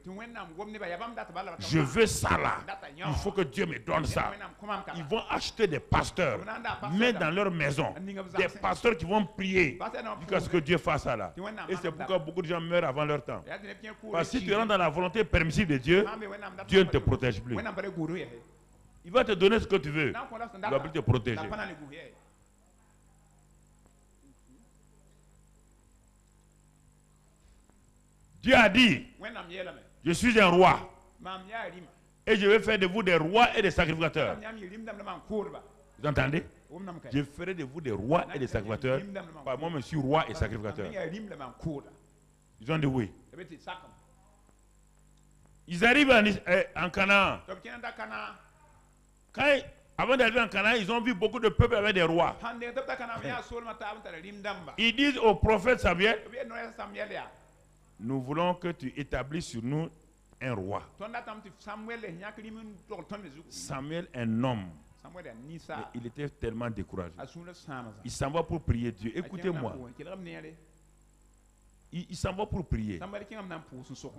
Je veux ça là. Il faut que Dieu me donne ça. Ils vont acheter des pasteurs, mettre dans leur maison des pasteurs qui vont prier jusqu'à ce que Dieu fasse ça là. Et c'est pourquoi beaucoup de gens meurent avant leur temps. Parce que si tu rentres dans la volonté permissive de Dieu, Dieu ne te protège plus. Il va te donner ce que tu veux. Il va plus te protéger. Dieu a dit, je suis un roi. Et je vais faire de vous des rois et des sacrificateurs. Vous entendez? Je ferai de vous des rois et des sacrificateurs. Moi, je suis roi et sacrificateur. Ils ont dit oui. Ils arrivent en Canaan. Avant d'arriver en Canaan, ils ont vu beaucoup de peuples avec des rois. Ils disent au prophète Samuel, nous voulons que tu établisses sur nous un roi. Samuel, un homme. Il était tellement découragé. Il s'en va pour prier Dieu. Écoutez-moi. Il s'en va pour prier.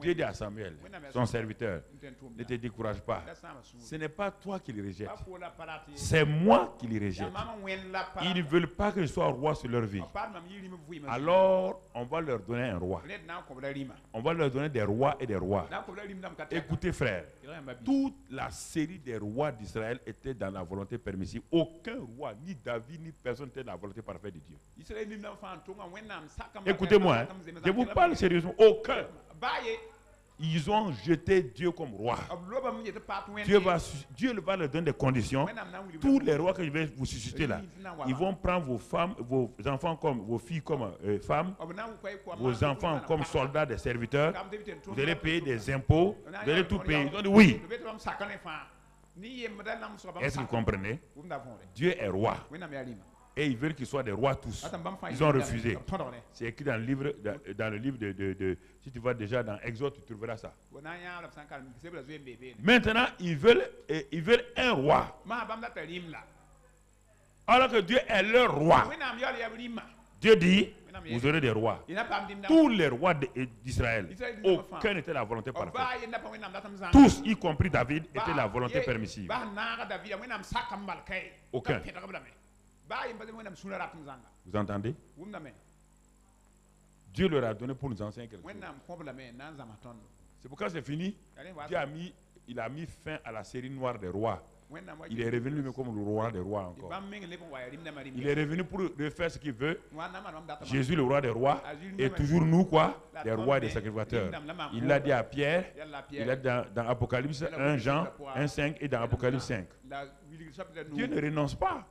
Dieu dit à Samuel, son serviteur, ne te décourage pas. Ce n'est pas toi qui les rejette. C'est moi qui les rejette. Ils ne veulent pas que je sois roi sur leur vie. Alors, on va leur donner un roi. On va leur donner des rois et des rois. Écoutez, frère, toute la série des rois d'Israël était dans la volonté permissive. Aucun roi, ni David, ni personne n'était dans la volonté parfaite de Dieu. Écoutez-moi, hein. Je vous parle sérieusement. Aucun. Ils ont jeté Dieu comme roi. Dieu va leur donner des conditions. Tous les rois que je vais vous susciter là, ils vont prendre vos femmes, vos enfants comme vos filles comme femmes, vos enfants comme soldats, des serviteurs. Vous allez payer des impôts. Vous allez tout payer. Ils ont dit oui. Est-ce que vous comprenez? Dieu est roi. Et ils veulent qu'ils soient des rois tous. Ils ont refusé. C'est écrit dans le livre, si tu vas déjà dans Exode, tu trouveras ça. Maintenant, ils veulent un roi. Alors que Dieu est leur roi. Dieu dit, vous aurez des rois. Tous les rois d'Israël, aucun n'était la volonté parfaite. Tous, y compris David, étaient la volonté permissive. Aucun. Vous entendez? Dieu leur a donné pour nous enseigner quelque chose. C'est pourquoi c'est fini. Dieu il a mis fin à la série noire des rois. Il est revenu lui comme le roi des rois encore. Il est revenu pour faire ce qu'il veut. Jésus, le roi des rois, et toujours nous, quoi? Des rois et des sacrificateurs. Il l'a dit à Pierre, il l'a dit dans Apocalypse 1, Jean 1, 5 et dans Apocalypse 5. Dieu ne renonce pas.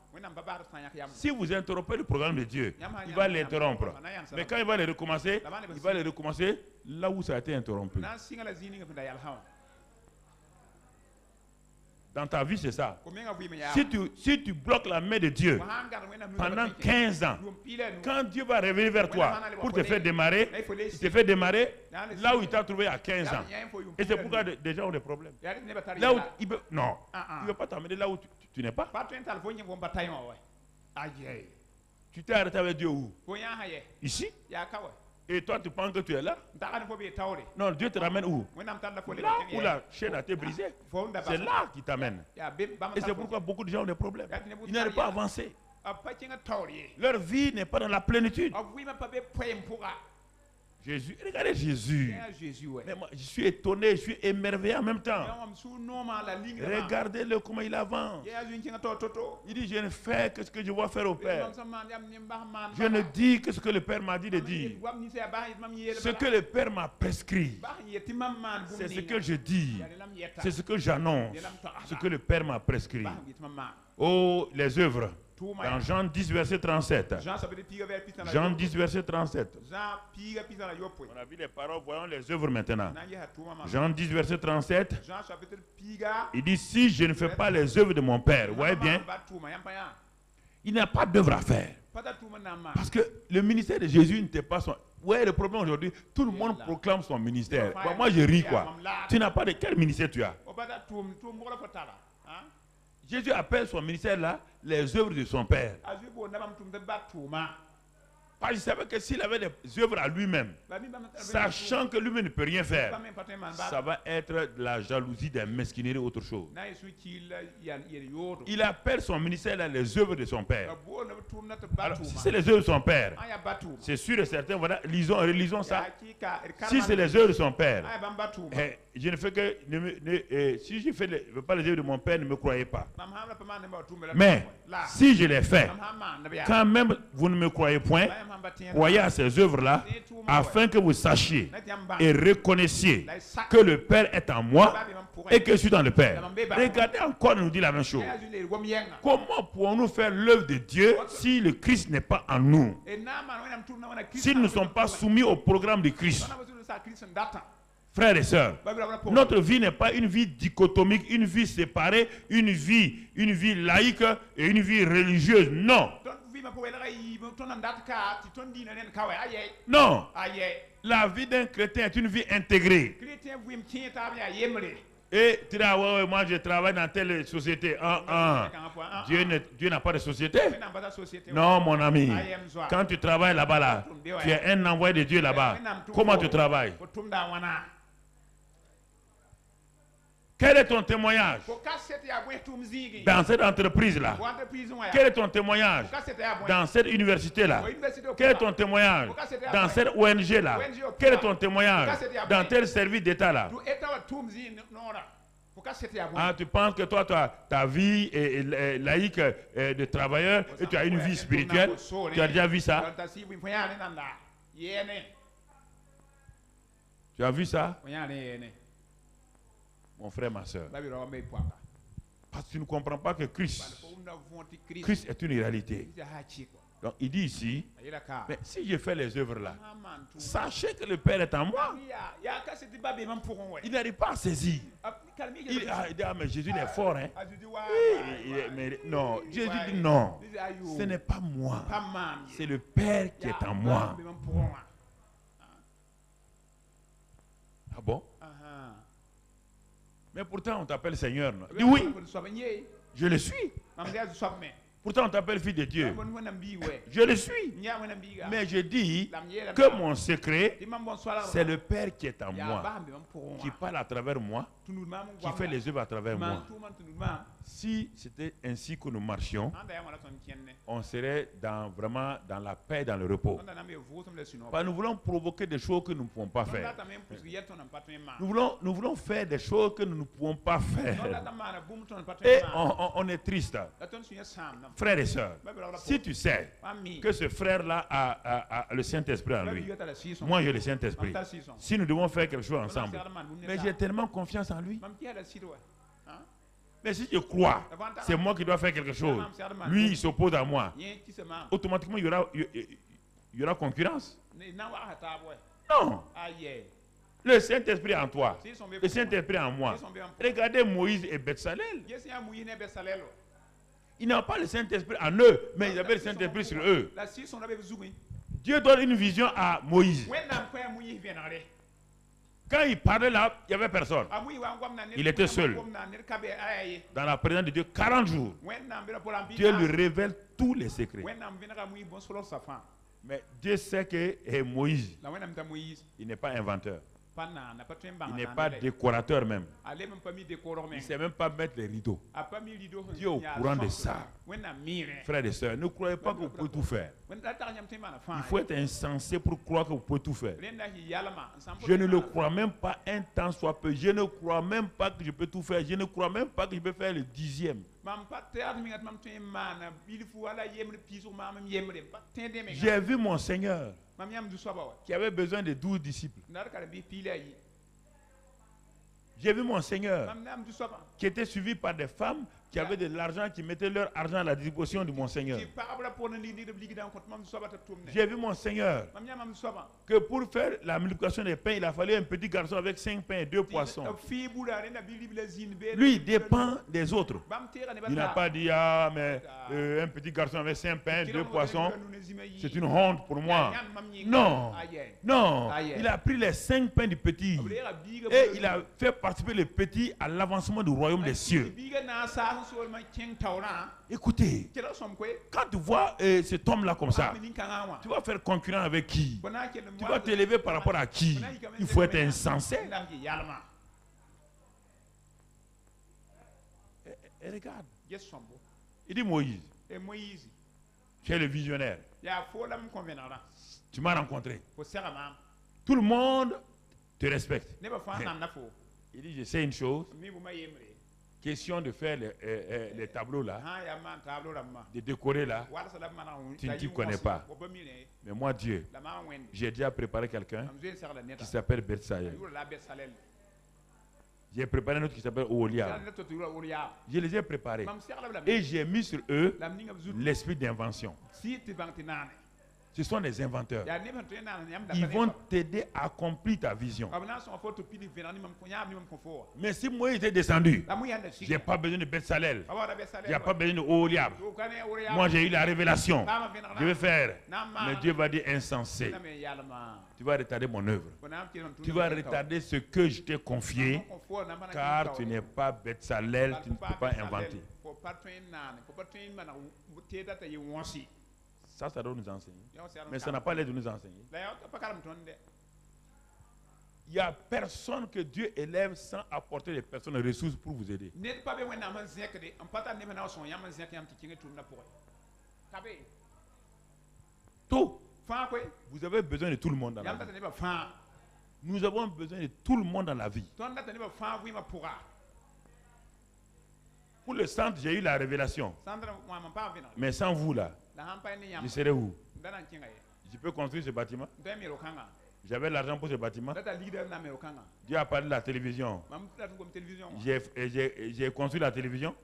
Si vous interrompez le programme de Dieu, il va l'interrompre. Mais quand il va le recommencer, là où ça a été interrompu. Dans ta vie, c'est ça. Si tu bloques la main de Dieu pendant 15 ans, quand Dieu va revenir vers toi pour te faire démarrer, il te fait démarrer là où il t'a trouvé à 15 ans. Et c'est pourquoi des gens ont des problèmes. Là où il ne veut pas t'amener là où tu n'es pas. Tu t'es arrêté avec Dieu où? Ici? Et toi, tu penses que tu es là? Non, Dieu te ramène où? Là où la chaîne a été brisée. C'est là qu'il t'amène. Et c'est pourquoi beaucoup de gens ont des problèmes. Ils n'arrivent pas à avancer. Leur vie n'est pas dans la plénitude. Jésus, regardez Jésus. Mais moi, je suis étonné, je suis émerveillé en même temps. Regardez-le comment il avance. Il dit, je ne fais que ce que je vois faire au Père. Je ne dis que ce que le Père m'a dit de dire. Ce que le Père m'a prescrit, c'est ce que je dis. C'est ce que j'annonce. Ce que le Père m'a prescrit. Oh, les œuvres. Dans Jean 10, verset 37. Jean 10, verset 37. On a vu les paroles, voyons les œuvres maintenant. Jean 10, verset 37. Il dit, si je ne fais pas les œuvres de mon Père, vous voyez bien, il n'y a pas d'œuvre à faire. Parce que le ministère de Jésus n'était pas son... Ouais, le problème aujourd'hui, tout le monde proclame son ministère. Moi, je ris quoi. Tu n'as pas de quel ministère tu as? Jésus appelle son ministère là les œuvres de son Père. Parce qu'il savait que s'il avait des œuvres à lui-même, sachant que lui-même ne peut rien faire, ça va être de la jalousie, des mesquineries, autre chose. Il appelle son ministère là les œuvres de son Père. Alors, si c'est les œuvres de son Père, c'est sûr et certain, voilà, relisons ça. Si c'est les œuvres de son Père, je ne fais que, si je ne fais pas les œuvres de mon Père, ne me croyez pas. Mais si je les fais, quand même vous ne me croyez point, croyez à ces œuvres-là, afin que vous sachiez et reconnaissiez que le Père est en moi et que je suis dans le Père. Regardez encore, il nous dit la même chose. Comment pouvons-nous faire l'œuvre de Dieu si le Christ n'est pas en nous? Si nous ne sommes pas soumis au programme de Christ? Frères et sœurs, notre vie n'est pas une vie dichotomique, une vie séparée, une vie laïque et une vie religieuse. Non. Non. La vie d'un chrétien est une vie intégrée. Et tu dis, ouais, moi je travaille dans telle société. Dieu n'a pas de société. Non, mon ami. Quand tu travailles là-bas, là, tu es un envoyé de Dieu là-bas. Comment tu travailles? Quel est ton témoignage dans cette entreprise-là? Quel est ton témoignage dans cette université-là? Quel est ton témoignage dans cette ONG-là? Quel est ton témoignage dans tel service d'État-là? Ah, tu penses que toi, tu as ta vie laïque de travailleur et tu as une vie spirituelle? Tu as déjà vu ça? Tu as vu ça? Mon frère, ma soeur. Parce que tu ne comprends pas que Christ est une réalité. Donc il dit ici, mais si je fais les œuvres là, sachez que le Père est en moi. Il n'arrive pas à saisir. Il dit, ah, mais Jésus est fort, hein? Mais non, Jésus dit non, ce n'est pas moi, c'est le Père qui est en moi. Ah bon? Mais pourtant on t'appelle Seigneur. Non? Dis oui, je le suis. Pourtant on t'appelle fils de Dieu. Je le suis. Mais je dis que mon secret, c'est le Père qui est en moi, qui parle à travers moi, qui fait les œuvres à travers moi. Si c'était ainsi que nous marchions, on serait vraiment dans la paix, dans le repos. Nous voulons provoquer des choses que nous ne pouvons pas faire. Nous voulons faire des choses que nous ne pouvons pas faire. Et on est triste. Frères et sœurs, si tu sais que ce frère-là a le Saint-Esprit en lui, moi j'ai le Saint-Esprit. Si nous devons faire quelque chose ensemble, mais j'ai tellement confiance en lui. Mais si je crois, c'est moi qui dois faire quelque chose. Lui, il s'oppose à moi. Automatiquement, il y aura concurrence. Non. Le Saint-Esprit en toi. Le Saint-Esprit en moi. Regardez Moïse et Betsalel. Ils n'ont pas le Saint-Esprit en eux, mais ils avaient le Saint-Esprit sur eux. Dieu donne une vision à Moïse. Quand il parlait là, il n'y avait personne. Il était seul. Dans la présence de Dieu, 40 jours. Dieu lui révèle tous les secrets. Mais Dieu sait que Moïse, il n'est pas inventeur. Il n'est pas décorateur même. Il ne sait même pas mettre les rideaux. Dieu est au courant de ça. Frères et sœurs, ne croyez pas que vous pouvez tout faire. Il faut être insensé pour croire que vous pouvez tout faire. Je ne le crois même pas un temps soit peu. Je ne crois même pas que je peux tout faire. Je ne crois même pas que je peux faire le 10e. J'ai vu mon Seigneur qui avait besoin de 12 disciples. J'ai vu mon Seigneur qui était suivi par des femmes qui avaient de l'argent, qui mettaient leur argent à la disposition de mon Seigneur. J'ai vu mon Seigneur que pour faire la multiplication des pains, il a fallu un petit garçon avec 5 pains et 2 poissons. Lui, il dépend des autres. Il n'a pas dit, ah, mais un petit garçon avec 5 pains, 2 poissons, c'est une honte pour moi. Non, non, il a pris les 5 pains du petit et il a fait participer le petit à l'avancement du royaume des cieux. Écoutez, quand tu vois cet homme-là comme ça, tu vas faire concurrent avec qui? Tu vas t'élever par rapport à qui? Il faut être insensé. Et regarde, il dit Moïse, tu es le visionnaire. Tu m'as rencontré. Tout le monde te respecte. Il dit, je sais une chose. Question de faire les tableaux là, de décorer là, tu ne t'y connais pas. Mais moi, Dieu, j'ai déjà préparé quelqu'un qui s'appelle Betsaël. J'ai préparé un autre qui s'appelle Oholiab. Je les ai préparés. Et j'ai mis sur eux l'esprit d'invention. Ce sont des inventeurs. Ils vont t'aider à accomplir ta vision. Mais si moi j'étais descendu, je n'ai pas besoin de Betsalel. Il n'y a pas besoin de Oholiab. Moi j'ai eu la révélation. Je vais faire. Mais Dieu va dire insensé. Tu vas retarder mon œuvre. Tu vas retarder ce que je t'ai confié. Car tu n'es pas Betsalel, tu ne peux pas inventer. Ça doit nous enseigner. Mais ça n'a pas l'air de nous enseigner. Il n'y a personne que Dieu élève sans apporter des personnes de ressources pour vous aider. Tout. Vous avez besoin de tout le monde dans la vie. Nous avons besoin de tout le monde dans la vie. Pour le centre, j'ai eu la révélation. Mais sans vous là, je serai où? Je peux construire ce bâtiment? J'avais l'argent pour ce bâtiment. Dieu a parlé de la télévision. J'ai construit la télévision.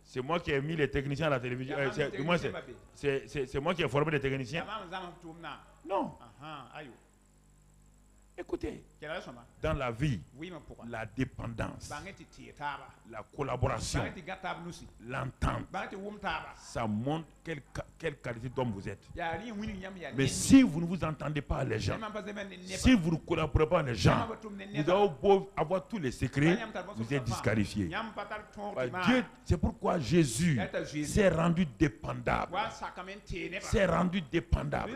C'est moi qui ai mis les techniciens à la télévision. C'est moi qui ai formé les techniciens. Non. Écoutez, dans la vie, la dépendance, la collaboration, l'entente, ça montre quelle qualité d'homme vous êtes. Mais si vous ne vous entendez pas les gens, si vous ne collaborez pas les gens, vous avez beau avoir tous les secrets, vous êtes disqualifiés. Dieu, c'est pourquoi Jésus s'est rendu dépendable. S'est rendu dépendable.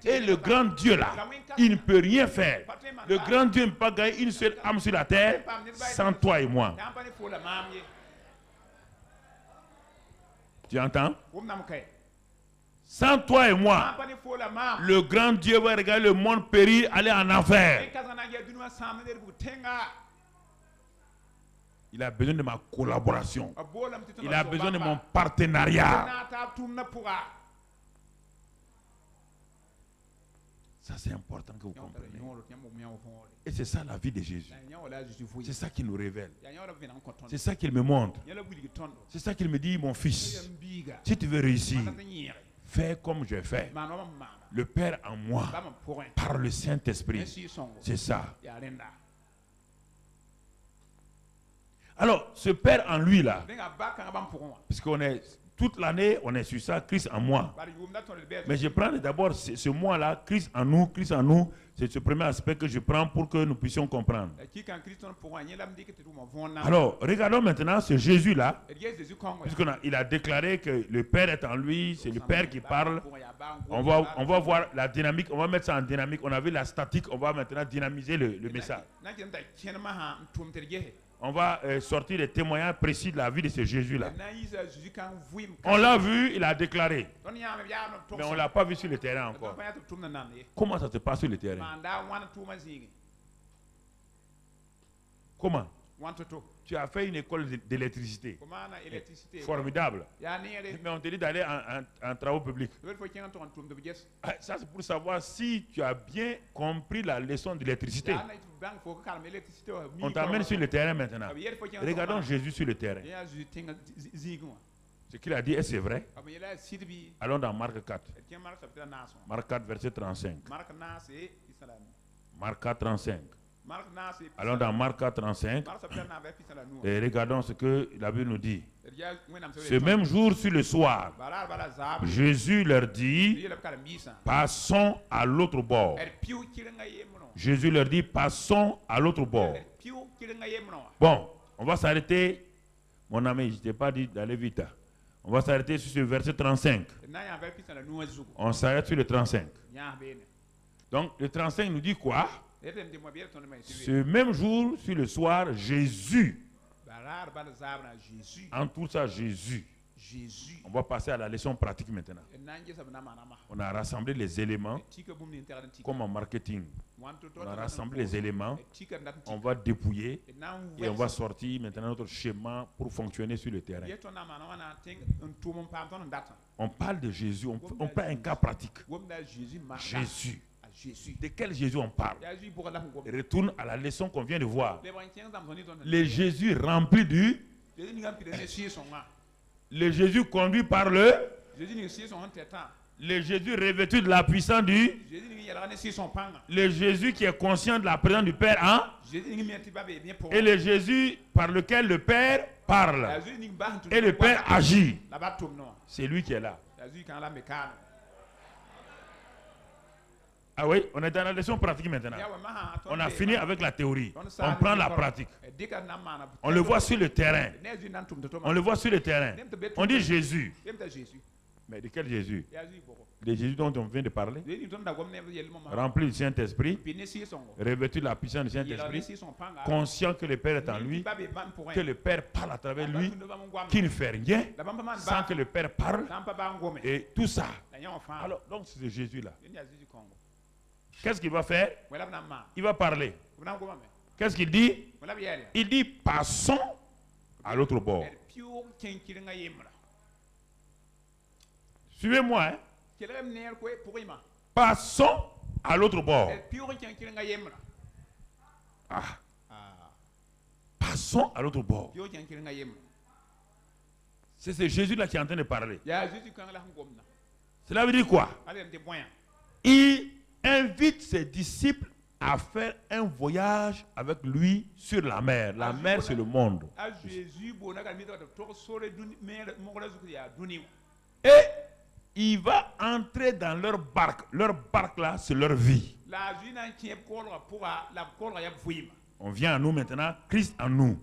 Et le grand Dieu là, il ne peut rien faire. Le grand Dieu ne peut pas gagner une seule âme sur la terre sans toi et moi. Tu entends? Sans toi et moi, le grand Dieu va regarder le monde périr, aller en enfer. Il a besoin de ma collaboration. Il a besoin de mon partenariat. Ça, c'est important que vous compreniez. Et c'est ça la vie de Jésus. C'est ça qui nous révèle. C'est ça qu'il me montre. C'est ça qu'il me dit, mon fils. Si tu veux réussir, fais comme je fais. Le Père en moi, par le Saint-Esprit. C'est ça. Alors, ce Père en lui là, puisqu'on est toute l'année, on est sur ça, Christ en moi. Mais je prends d'abord ce mois-là, Christ en nous, c'est ce premier aspect que je prends pour que nous puissions comprendre. Alors, regardons maintenant ce Jésus-là, puisqu'il a déclaré que le Père est en lui, c'est le Père qui parle. On va voir la dynamique, on va mettre ça en dynamique. On a vu la statique, on va maintenant dynamiser le message. On va sortir des témoignages précis de la vie de ce Jésus-là. On l'a vu, il a déclaré. Mais on ne l'a pas vu sur le terrain encore. Comment ça se passe sur le terrain? Comment? Tu as fait une école d'électricité. Formidable. Mais on te dit d'aller en travaux publics. Ça, c'est pour savoir si tu as bien compris la leçon d'électricité. On t'amène sur le terrain maintenant. Regardons Jésus sur le terrain. Ce qu'il a dit, est-ce que c'est vrai? Allons dans Marc 4. Marc 4, verset 35. Marc 4, 35. Allons dans Marc 4, 35 et regardons ce que la Bible nous dit. Ce même jour, sur le soir, Jésus leur dit, passons à l'autre bord. Jésus leur dit, passons à l'autre bord. Bon, on va s'arrêter. Mon ami, je ne t'ai pas dit d'aller vite. On va s'arrêter sur ce verset 35. On s'arrête sur le 35. Donc, le 35 nous dit quoi? Ce même jour, sur le soir, Jésus. En tout ça, Jésus. On va passer à la leçon pratique maintenant. On a rassemblé les éléments comme en marketing. On a rassemblé les éléments. On va dépouiller et on va sortir maintenant notre schéma pour fonctionner sur le terrain. On parle de Jésus. On prend un cas pratique. Jésus. De quel Jésus on parle? Retourne à la leçon qu'on vient de voir. Le Jésus rempli du... Le Jésus conduit par le... Le Jésus revêtu de la puissance du... Le Jésus qui est conscient de la présence du Père, hein? Et le Jésus par lequel le Père parle. Et le Père agit. C'est lui qui est là. Ah oui, on est dans la leçon pratique maintenant. On a fini avec la théorie. On prend la pratique. On le voit sur le terrain. On le voit sur le terrain. On dit Jésus. Mais de quel Jésus? Le Jésus dont on vient de parler. Rempli du Saint-Esprit. Revêtu de la puissance du Saint-Esprit. Conscient que le Père est en lui. Que le Père parle à travers lui. Qui ne fait rien sans que le Père parle. Et tout ça. Alors, donc c'est Jésus-là. Qu'est-ce qu'il va faire? Il va parler. Qu'est-ce qu'il dit? Il dit, passons à l'autre bord. Suivez-moi. Hein? Passons à l'autre bord. Ah. Passons à l'autre bord. C'est ce Jésus-là qui est en train de parler. Cela veut dire quoi? Il invite ses disciples à faire un voyage avec lui sur la mer. La mer, c'est le monde. Et il va entrer dans leur barque. Leur barque là, c'est leur vie. On vient à nous maintenant, Christ en nous.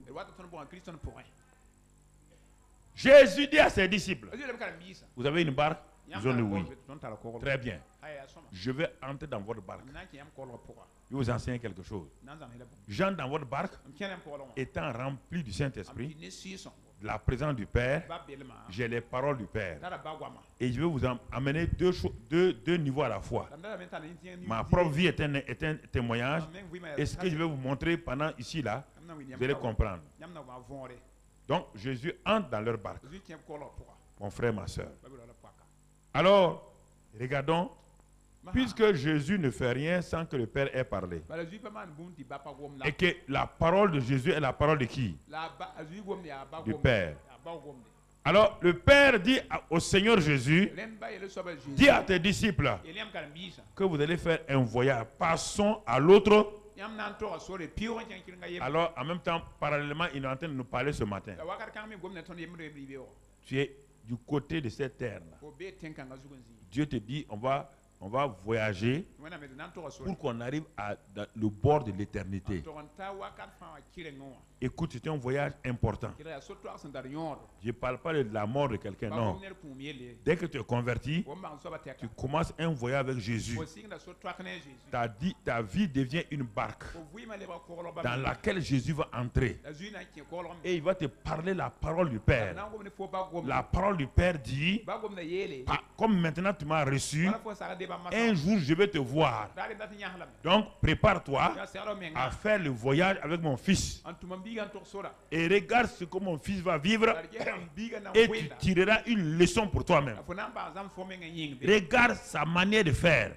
Jésus dit à ses disciples, vous avez une barque? Ils ont dit oui. Très bien. Je vais entrer dans votre barque. Je vais vous enseigner quelque chose. J'entre dans votre barque, étant rempli du Saint-Esprit, de la présence du Père, j'ai les paroles du Père. Et je vais vous amener deux niveaux à la fois. Ma propre vie est un témoignage. Et ce que je vais vous montrer pendant ici, là, vous allez comprendre. Donc, Jésus entre dans leur barque. Mon frère, ma soeur. Alors, regardons, puisque Jésus ne fait rien sans que le Père ait parlé, et que la parole de Jésus est la parole de qui? Du Père. Alors, le Père dit au Seigneur Jésus, dis à tes disciples que vous allez faire un voyage. Passons à l'autre. Alors, en même temps, parallèlement, il est en train de nous parler ce matin. Tu es du côté de cette terre-là. Dieu te dit, on va voyager pour qu'on arrive à le bord de l'éternité. Écoute, c'est un voyage important. Je ne parle pas de la mort de quelqu'un, non. Dès que tu es converti, tu commences un voyage avec Jésus. Ta vie devient une barque dans laquelle Jésus va entrer. Et il va te parler la parole du Père. La parole du Père dit, comme maintenant tu m'as reçu, un jour je vais te voir. Donc prépare-toi à faire le voyage avec mon fils. Et regarde ce que mon fils va vivre et tu tireras une leçon pour toi-même. Regarde sa manière de faire.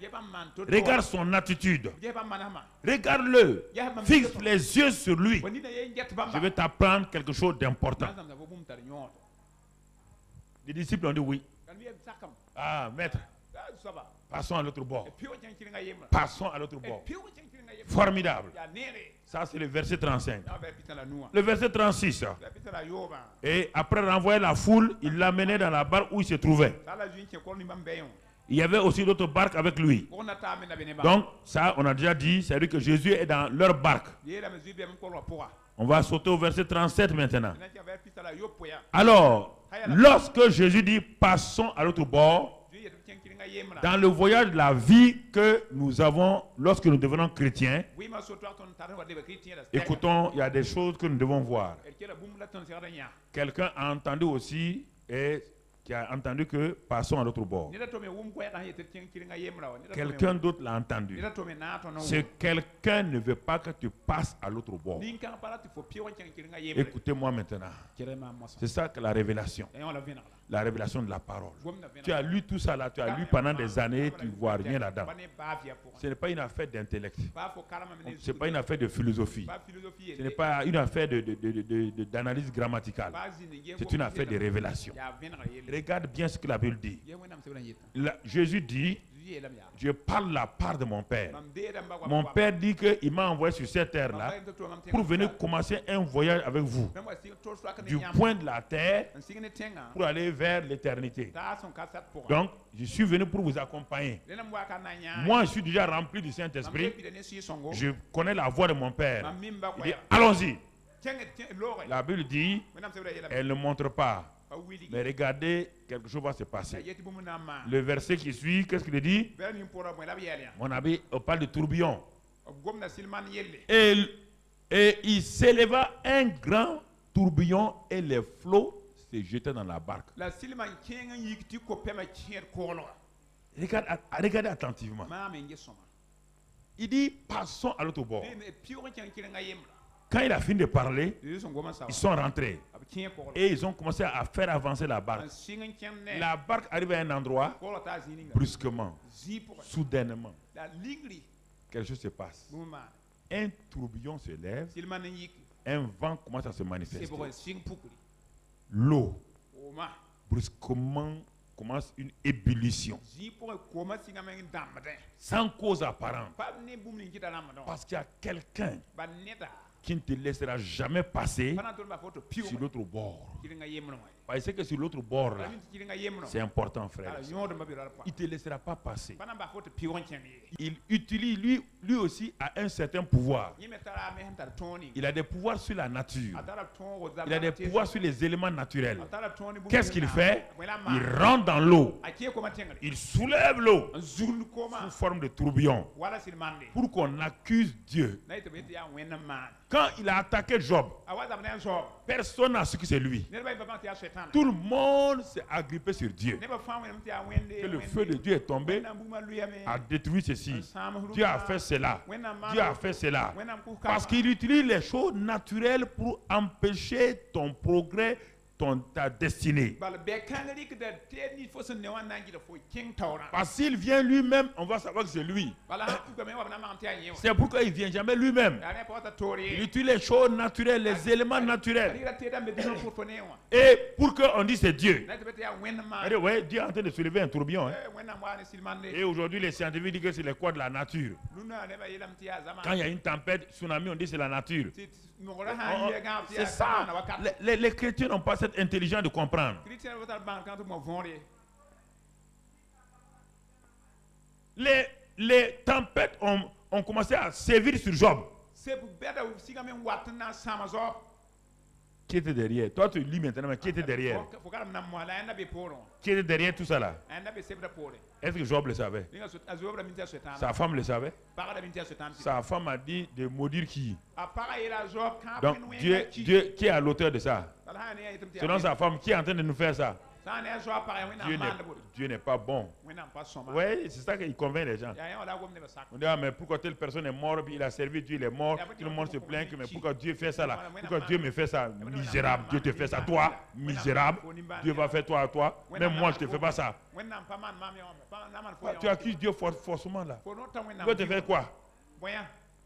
Regarde son attitude. Regarde-le. Fixe les yeux sur lui. Je vais t'apprendre quelque chose d'important. Les disciples ont dit oui. Ah, maître. Passons à l'autre bord. Passons à l'autre bord. Formidable. Ça, c'est le verset 35. Le verset 36. Et après renvoyer la foule, il l'amenait dans la barque où il se trouvait. Il y avait aussi d'autres barques avec lui. Donc, ça, on a déjà dit, c'est-à-dire que Jésus est dans leur barque. On va sauter au verset 37 maintenant. Alors, lorsque Jésus dit passons à l'autre bord, dans le voyage de la vie que nous avons lorsque nous devenons chrétiens, écoutons, il y a des choses que nous devons voir. Quelqu'un a entendu aussi et qui a entendu que passons à l'autre bord. Quelqu'un d'autre l'a entendu. C'est quelqu'un ne veut pas que tu passes à l'autre bord. Écoutez-moi maintenant. C'est ça que la révélation. La révélation de la parole. Tu as lu tout ça là, tu as lu pendant des années, tu ne vois rien là-dedans. Ce n'est pas une affaire d'intellect. Ce n'est pas une affaire de philosophie. Ce n'est pas une affaire d'analyse grammaticale. C'est une affaire de révélation. Regarde bien ce que la Bible dit. Jésus dit, je parle la part de mon Père. Mon Père dit qu'il m'a envoyé sur cette terre-là pour venir commencer un voyage avec vous. Du point de la terre pour aller vers l'éternité. Donc, je suis venu pour vous accompagner. Moi, je suis déjà rempli du Saint-Esprit. Je connais la voix de mon Père. Il dit, allons-y. La Bible dit, elle ne montre pas. Mais regardez, quelque chose va se passer. Le verset qui suit, qu'est-ce qu'il dit? Mon ami, on parle de tourbillon. Et il s'éleva un grand tourbillon et les flots se jetaient dans la barque. Regardez attentivement. Il dit, passons à l'autre bord. Quand il a fini de parler, ils sont rentrés et ils ont commencé à faire avancer la barque. La barque arrive à un endroit, brusquement, soudainement, quelque chose se passe. Un tourbillon se lève, un vent commence à se manifester. L'eau, brusquement, commence une ébullition. Sans cause apparente. Parce qu'il y a quelqu'un qui ne te laissera jamais passer sur l'autre bord. Parce que sur l'autre bord, là, c'est important, frère. Il ne te laissera pas passer. Il utilise, lui aussi, a un certain pouvoir. Il a des pouvoirs sur la nature. Il a des pouvoirs sur les éléments naturels. Qu'est-ce qu'il fait? Il rentre dans l'eau. Il soulève l'eau sous forme de tourbillon pour qu'on accuse Dieu. Quand il a attaqué Job, personne n'a su que c'est lui. Tout le monde s'est agrippé sur Dieu. Que le feu de Dieu est tombé, a détruit ceci. Dieu a fait cela. Dieu a fait cela. Parce qu'il utilise les choses naturelles pour empêcher ton progrès, ta destinée. Parce qu'il vient lui-même, on va savoir que c'est lui. C'est pourquoi il ne vient jamais lui-même. Il utilise les choses naturelles, les éléments naturels. Et pour qu'on dise c'est Dieu. Ouais, Dieu est en train de soulever un tourbillon. Hein. Et aujourd'hui, les scientifiques disent que c'est les quoi de la nature. Quand il y a une tempête, tsunami, on dit c'est la nature. C'est ça. Les chrétiens n'ont pas cette intelligence de comprendre. Les tempêtes ont commencé à sévir sur Job. Qui était derrière? Toi, tu lis maintenant, mais qui était derrière? Qui était derrière tout ça là? Est-ce que Job le savait? Sa femme le savait? Sa femme a dit de maudire qui? Donc, Dieu qui est à l'auteur de ça? Selon sa femme, qui est en train de nous faire ça? Dieu n'est pas bon. Oui, c'est ça qu'il convainc les gens. On dit, ah, mais pourquoi telle personne est morte, il a servi Dieu, il est mort. Tout le monde se plaint que, mais pourquoi Dieu fait ça là? Pourquoi Dieu me fait ça? Misérable, Dieu te fait ça. Toi, misérable, Dieu va faire toi à toi. Même moi, je ne te fais pas ça. Tu accuses Dieu forcément là. Dieu te fait quoi?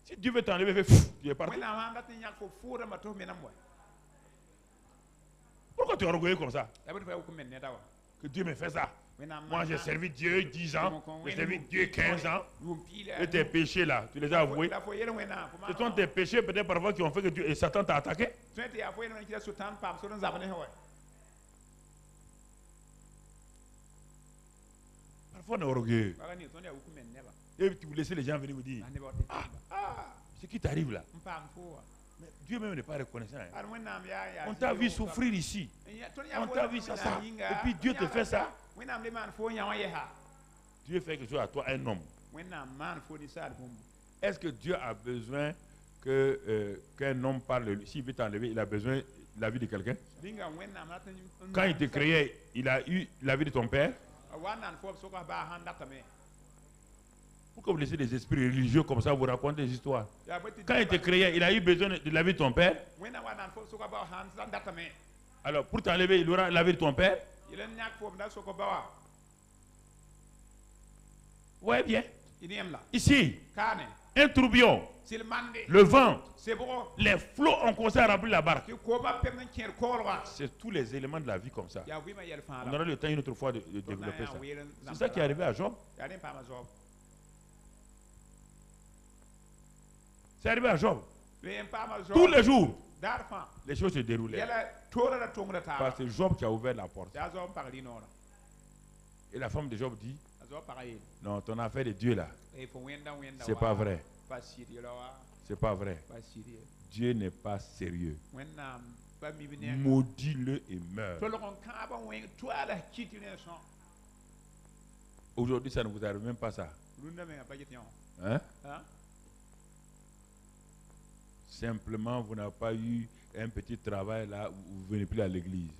Si Dieu veut t'enlever, il fait fou, Dieu est parti. Pourquoi tu es orgueilleux comme ça? Que Dieu me fait ça. Moi j'ai servi Dieu 10 ans, j'ai servi Dieu 15 ans. Et tes péchés là, tu les as avoués. Ce sont tes péchés peut-être parfois qui ont fait que Dieu et Satan t'a attaqué. Parfois on est orgueilleux. Et vous laissez les gens venir vous dire, ce qui t'arrive là. Mais Dieu même n'est pas reconnaissant. Hein. On t'a vu souffrir ici. On t'a vu ça. Et puis Dieu te fait ça. Dieu fait quelque chose à toi, un homme. Est-ce que Dieu a besoin qu'un homme parle de lui? S'il veut t'enlever, il a besoin de la vie de quelqu'un? Quand il te créait, il a eu la vie de ton père? Pourquoi vous laissez des esprits religieux comme ça vous raconter des histoires? Quand il te créait, il a eu besoin de la vie de ton père? Alors, pour t'enlever, il aura la vie de ton père? Ouais, bien. Ici, un tourbillon, le vent, les flots ont commencé à remplir la barque. C'est tous les éléments de la vie comme ça. On aura le temps une autre fois de développer ça. C'est ça qui est arrivé à Job. C'est arrivé à Job. Tous les jours, les choses se déroulaient. Parce que c'est Job qui a ouvert la porte. Et la femme de Job dit, non, ton affaire de Dieu là, c'est pas vrai. C'est pas vrai. Dieu n'est pas sérieux. Maudis-le et meurs. Aujourd'hui, ça ne vous arrive même pas ça. Hein? Simplement, vous n'avez pas eu un petit travail là, vous ne venez plus à l'église.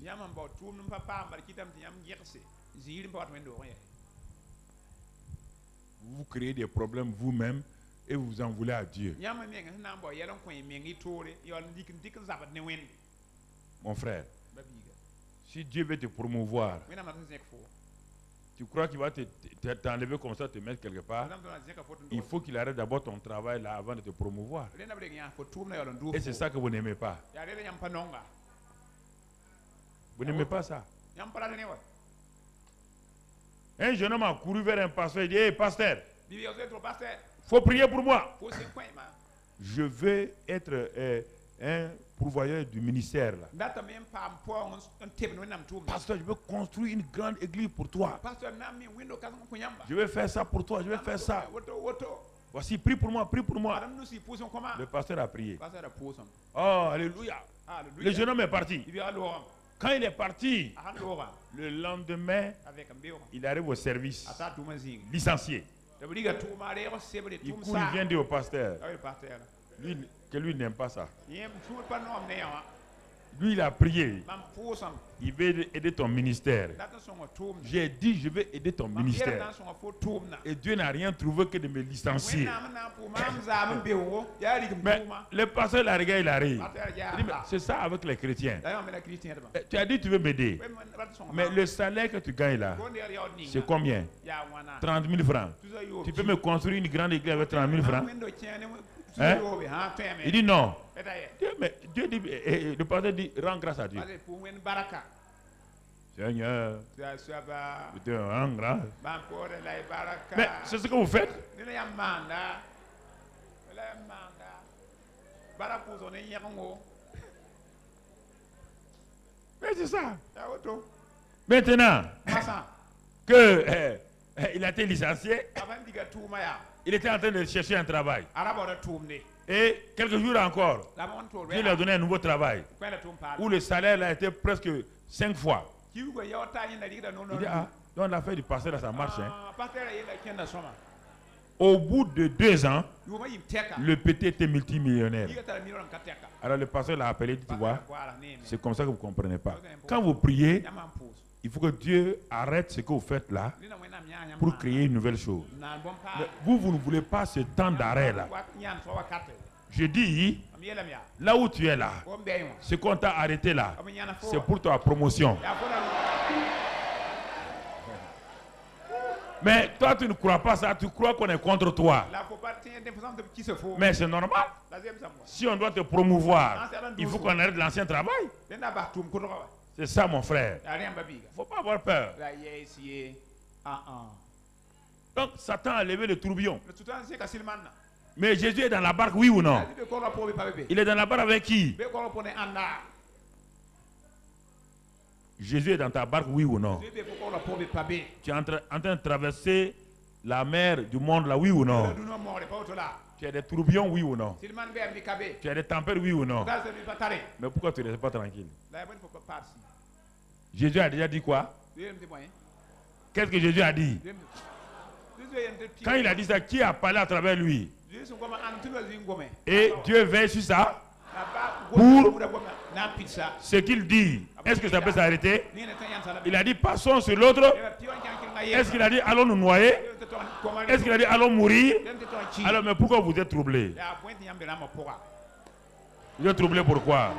Vous créez des problèmes vous-même et vous en voulez à Dieu. Mon frère, si Dieu veut te promouvoir, tu crois qu'il va t'enlever comme ça, te mettre quelque part? Il faut qu'il arrête d'abord ton travail là avant de te promouvoir. Et c'est ça que vous n'aimez pas. Vous n'aimez pas ça. Un jeune homme a couru vers un pasteur et dit, hey, pasteur, il faut prier pour moi. Je veux être un pourvoyeur du ministère là. Pasteur, je veux construire une grande église pour toi. Je vais faire ça pour toi, je vais faire ça. Voici, prie pour moi, prie pour moi. Le pasteur a prié. Oh, alléluia. Le jeune homme est parti. Quand il est parti, le lendemain, il arrive au service, licencié. Il court, il vient dire au pasteur que lui n'aime pas ça. Lui, il a prié. Il veut aider ton ministère. J'ai dit, je vais aider ton ministère. Et Dieu n'a rien trouvé que de me licencier. Mais le pasteur la regarde, il arrive. C'est ça avec les chrétiens. Tu as dit, tu veux m'aider. Mais le salaire que tu gagnes là, c'est combien? 30 000 francs. Tu peux me construire une grande église avec 30 000 francs? Hein? Il dit non. Dieu dit, le pasteur dit, rends grâce à Dieu. Seigneur, je te rends grâce. Mais c'est ce que vous faites. Mais c'est ça. Maintenant que il a été licencié, il était en train de chercher un travail. Et quelques jours encore, Dieu lui a donné un nouveau travail où le salaire a été presque 5 fois. Il dit, ah, donc l'affaire du pasteur là, ça marche. Hein. Au bout de 2 ans, le petit était multimillionnaire. Alors le pasteur l'a appelé et dit, tu vois, c'est comme ça que vous ne comprenez pas. Quand vous priez, Il faut que Dieu arrête ce que vous faites là pour créer une nouvelle chose. Mais vous ne voulez pas ce temps d'arrêt là. Je dis, là où tu es là, ce qu'on t'a arrêté là, c'est pour ta promotion. Mais toi, tu ne crois pas ça, tu crois qu'on est contre toi. Mais c'est normal. Si on doit te promouvoir, il faut qu'on arrête l'ancien travail. C'est ça, mon frère. Il ne faut pas avoir peur. Donc, Satan a levé le tourbillon. Mais Jésus est dans la barque, oui ou non? Il est dans la barque avec qui? Jésus est dans ta barque, oui ou non? Tu es en train de traverser la mer du monde là, oui ou non? Tu as des tourbillons, oui ou non? Tu as des tempêtes, oui ou non? Mais pourquoi tu ne restes pas tranquille? Jésus a déjà dit quoi? Qu'est-ce que Jésus a dit? Quand il a dit ça, qui a parlé à travers lui? Et Dieu veille sur ça pour ce qu'il dit. Est-ce que ça peut s'arrêter? Il a dit passons sur l'autre. Est-ce qu'il a dit allons nous noyer? Est-ce qu'il a dit allons mourir? Alors mais pourquoi vous êtes troublés? Vous êtes troublés pourquoi?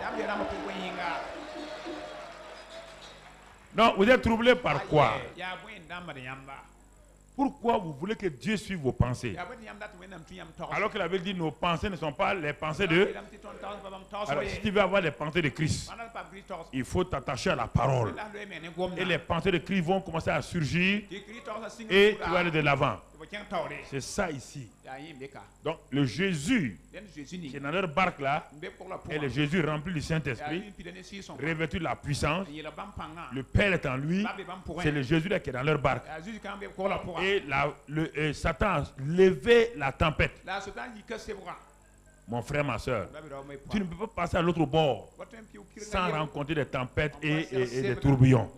Non, vous êtes troublés par quoi? Pourquoi vous voulez que Dieu suive vos pensées? Alors que la Bible dit nos pensées ne sont pas les pensées de... Alors si tu veux avoir les pensées de Christ, il faut t'attacher à la parole. Et les pensées de Christ vont commencer à surgir et tu vas aller de l'avant. C'est ça ici. Donc le Jésus qui est dans leur barque là, et le Jésus rempli du Saint-Esprit, revêtu de la puissance, le Père est en lui, c'est le Jésus là qui est dans leur barque. Et Satan a levé la tempête. Mon frère, ma soeur, tu ne peux pas passer à l'autre bord sans rencontrer des tempêtes et des tourbillons.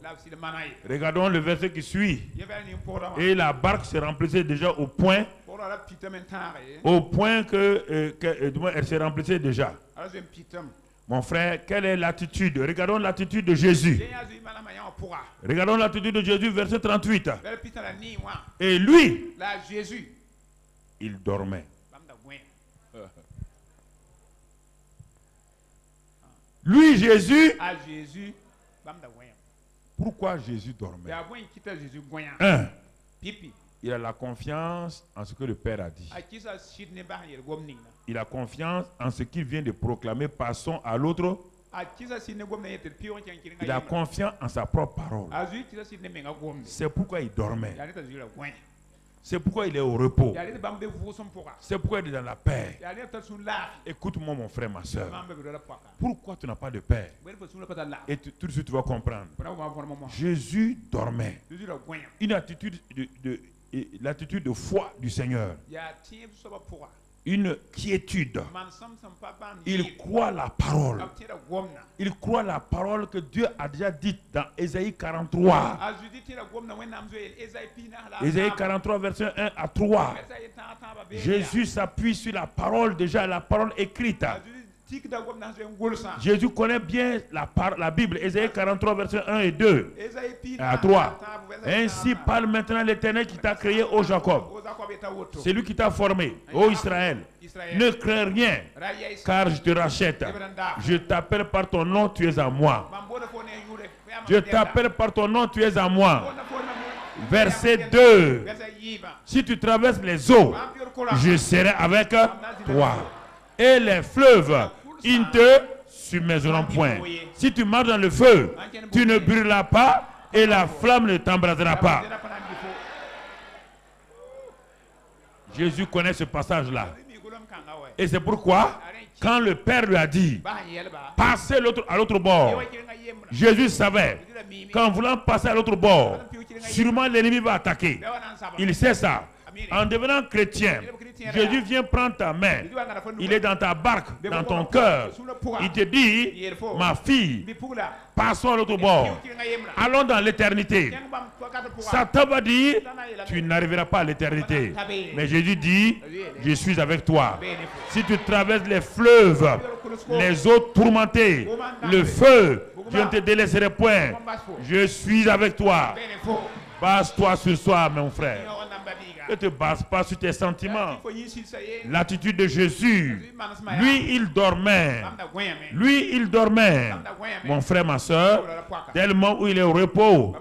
Regardons le verset qui suit. Et la barque se remplissait déjà au point elle se remplissait déjà. Mon frère, quelle est l'attitude? Regardons l'attitude de Jésus. Regardons l'attitude de Jésus, verset 38. Et lui, il dormait. Lui, Jésus. Pourquoi Jésus dormait? Un, il a la confiance en ce que le Père a dit. Il a confiance en ce qu'il vient de proclamer. Passons à l'autre. Il a confiance en sa propre parole. C'est pourquoi il dormait. C'est pourquoi il est au repos. C'est pourquoi il est dans la paix. Écoute-moi mon frère, ma soeur. Pourquoi tu n'as pas de paix? Et tout de suite tu vas comprendre. Jésus dormait. Une attitude l'attitude de foi du Seigneur. Une quiétude. Il croit la parole. Il croit la parole que Dieu a déjà dite dans Ésaïe 43. Ésaïe 43, verset 1 à 3. Jésus s'appuie sur la parole, déjà la parole écrite. Jésus connaît bien la Bible. Ésaïe 43, verset 1 et 2 à 3. Ainsi parle maintenant l'Éternel qui t'a créé, ô Jacob. C'est lui qui t'a formé, ô Israël. Ne crains rien, car je te rachète. Je t'appelle par ton nom, tu es à moi. Je t'appelle par ton nom, tu es à moi. Verset 2. Si tu traverses les eaux, je serai avec toi. Et les fleuves, ils ne te submergeront point. Si tu marches dans le feu, tu ne brûleras pas et la flamme ne t'embrasera pas. Jésus connaît ce passage-là. Et c'est pourquoi, quand le Père lui a dit, passez à l'autre bord, Jésus savait qu'en voulant passer à l'autre bord, sûrement l'ennemi va attaquer. Il sait ça. En devenant chrétien, Jésus vient prendre ta main. Il est dans ta barque, dans ton cœur. Il te dit, ma fille, passons à l'autre bord. Allons dans l'éternité. Satan va dire, tu n'arriveras pas à l'éternité. Mais Jésus dit, je suis avec toi. Si tu traverses les fleuves, les eaux tourmentées, le feu, Je ne te délaisserai point. Je suis avec toi. Base-toi ce soir, mon frère. Ne te base pas sur tes sentiments. L'attitude de Jésus. Lui, il dormait. Lui, il dormait. Mon frère, ma soeur, dès le moment où il est au repos,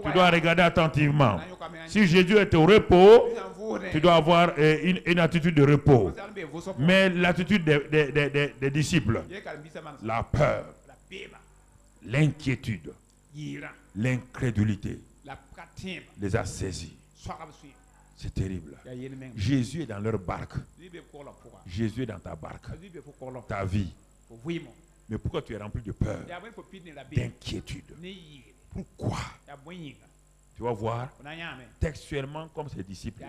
tu dois regarder attentivement. Si Jésus est au repos, tu dois avoir une attitude de repos. Mais l'attitude des disciples, la peur, l'inquiétude, l'incrédulité les a saisis. C'est terrible. Jésus est dans leur barque. Jésus est dans ta barque. Ta vie. Mais pourquoi tu es rempli de peur, d'inquiétude? Pourquoi? Tu vas voir textuellement comme ses disciples.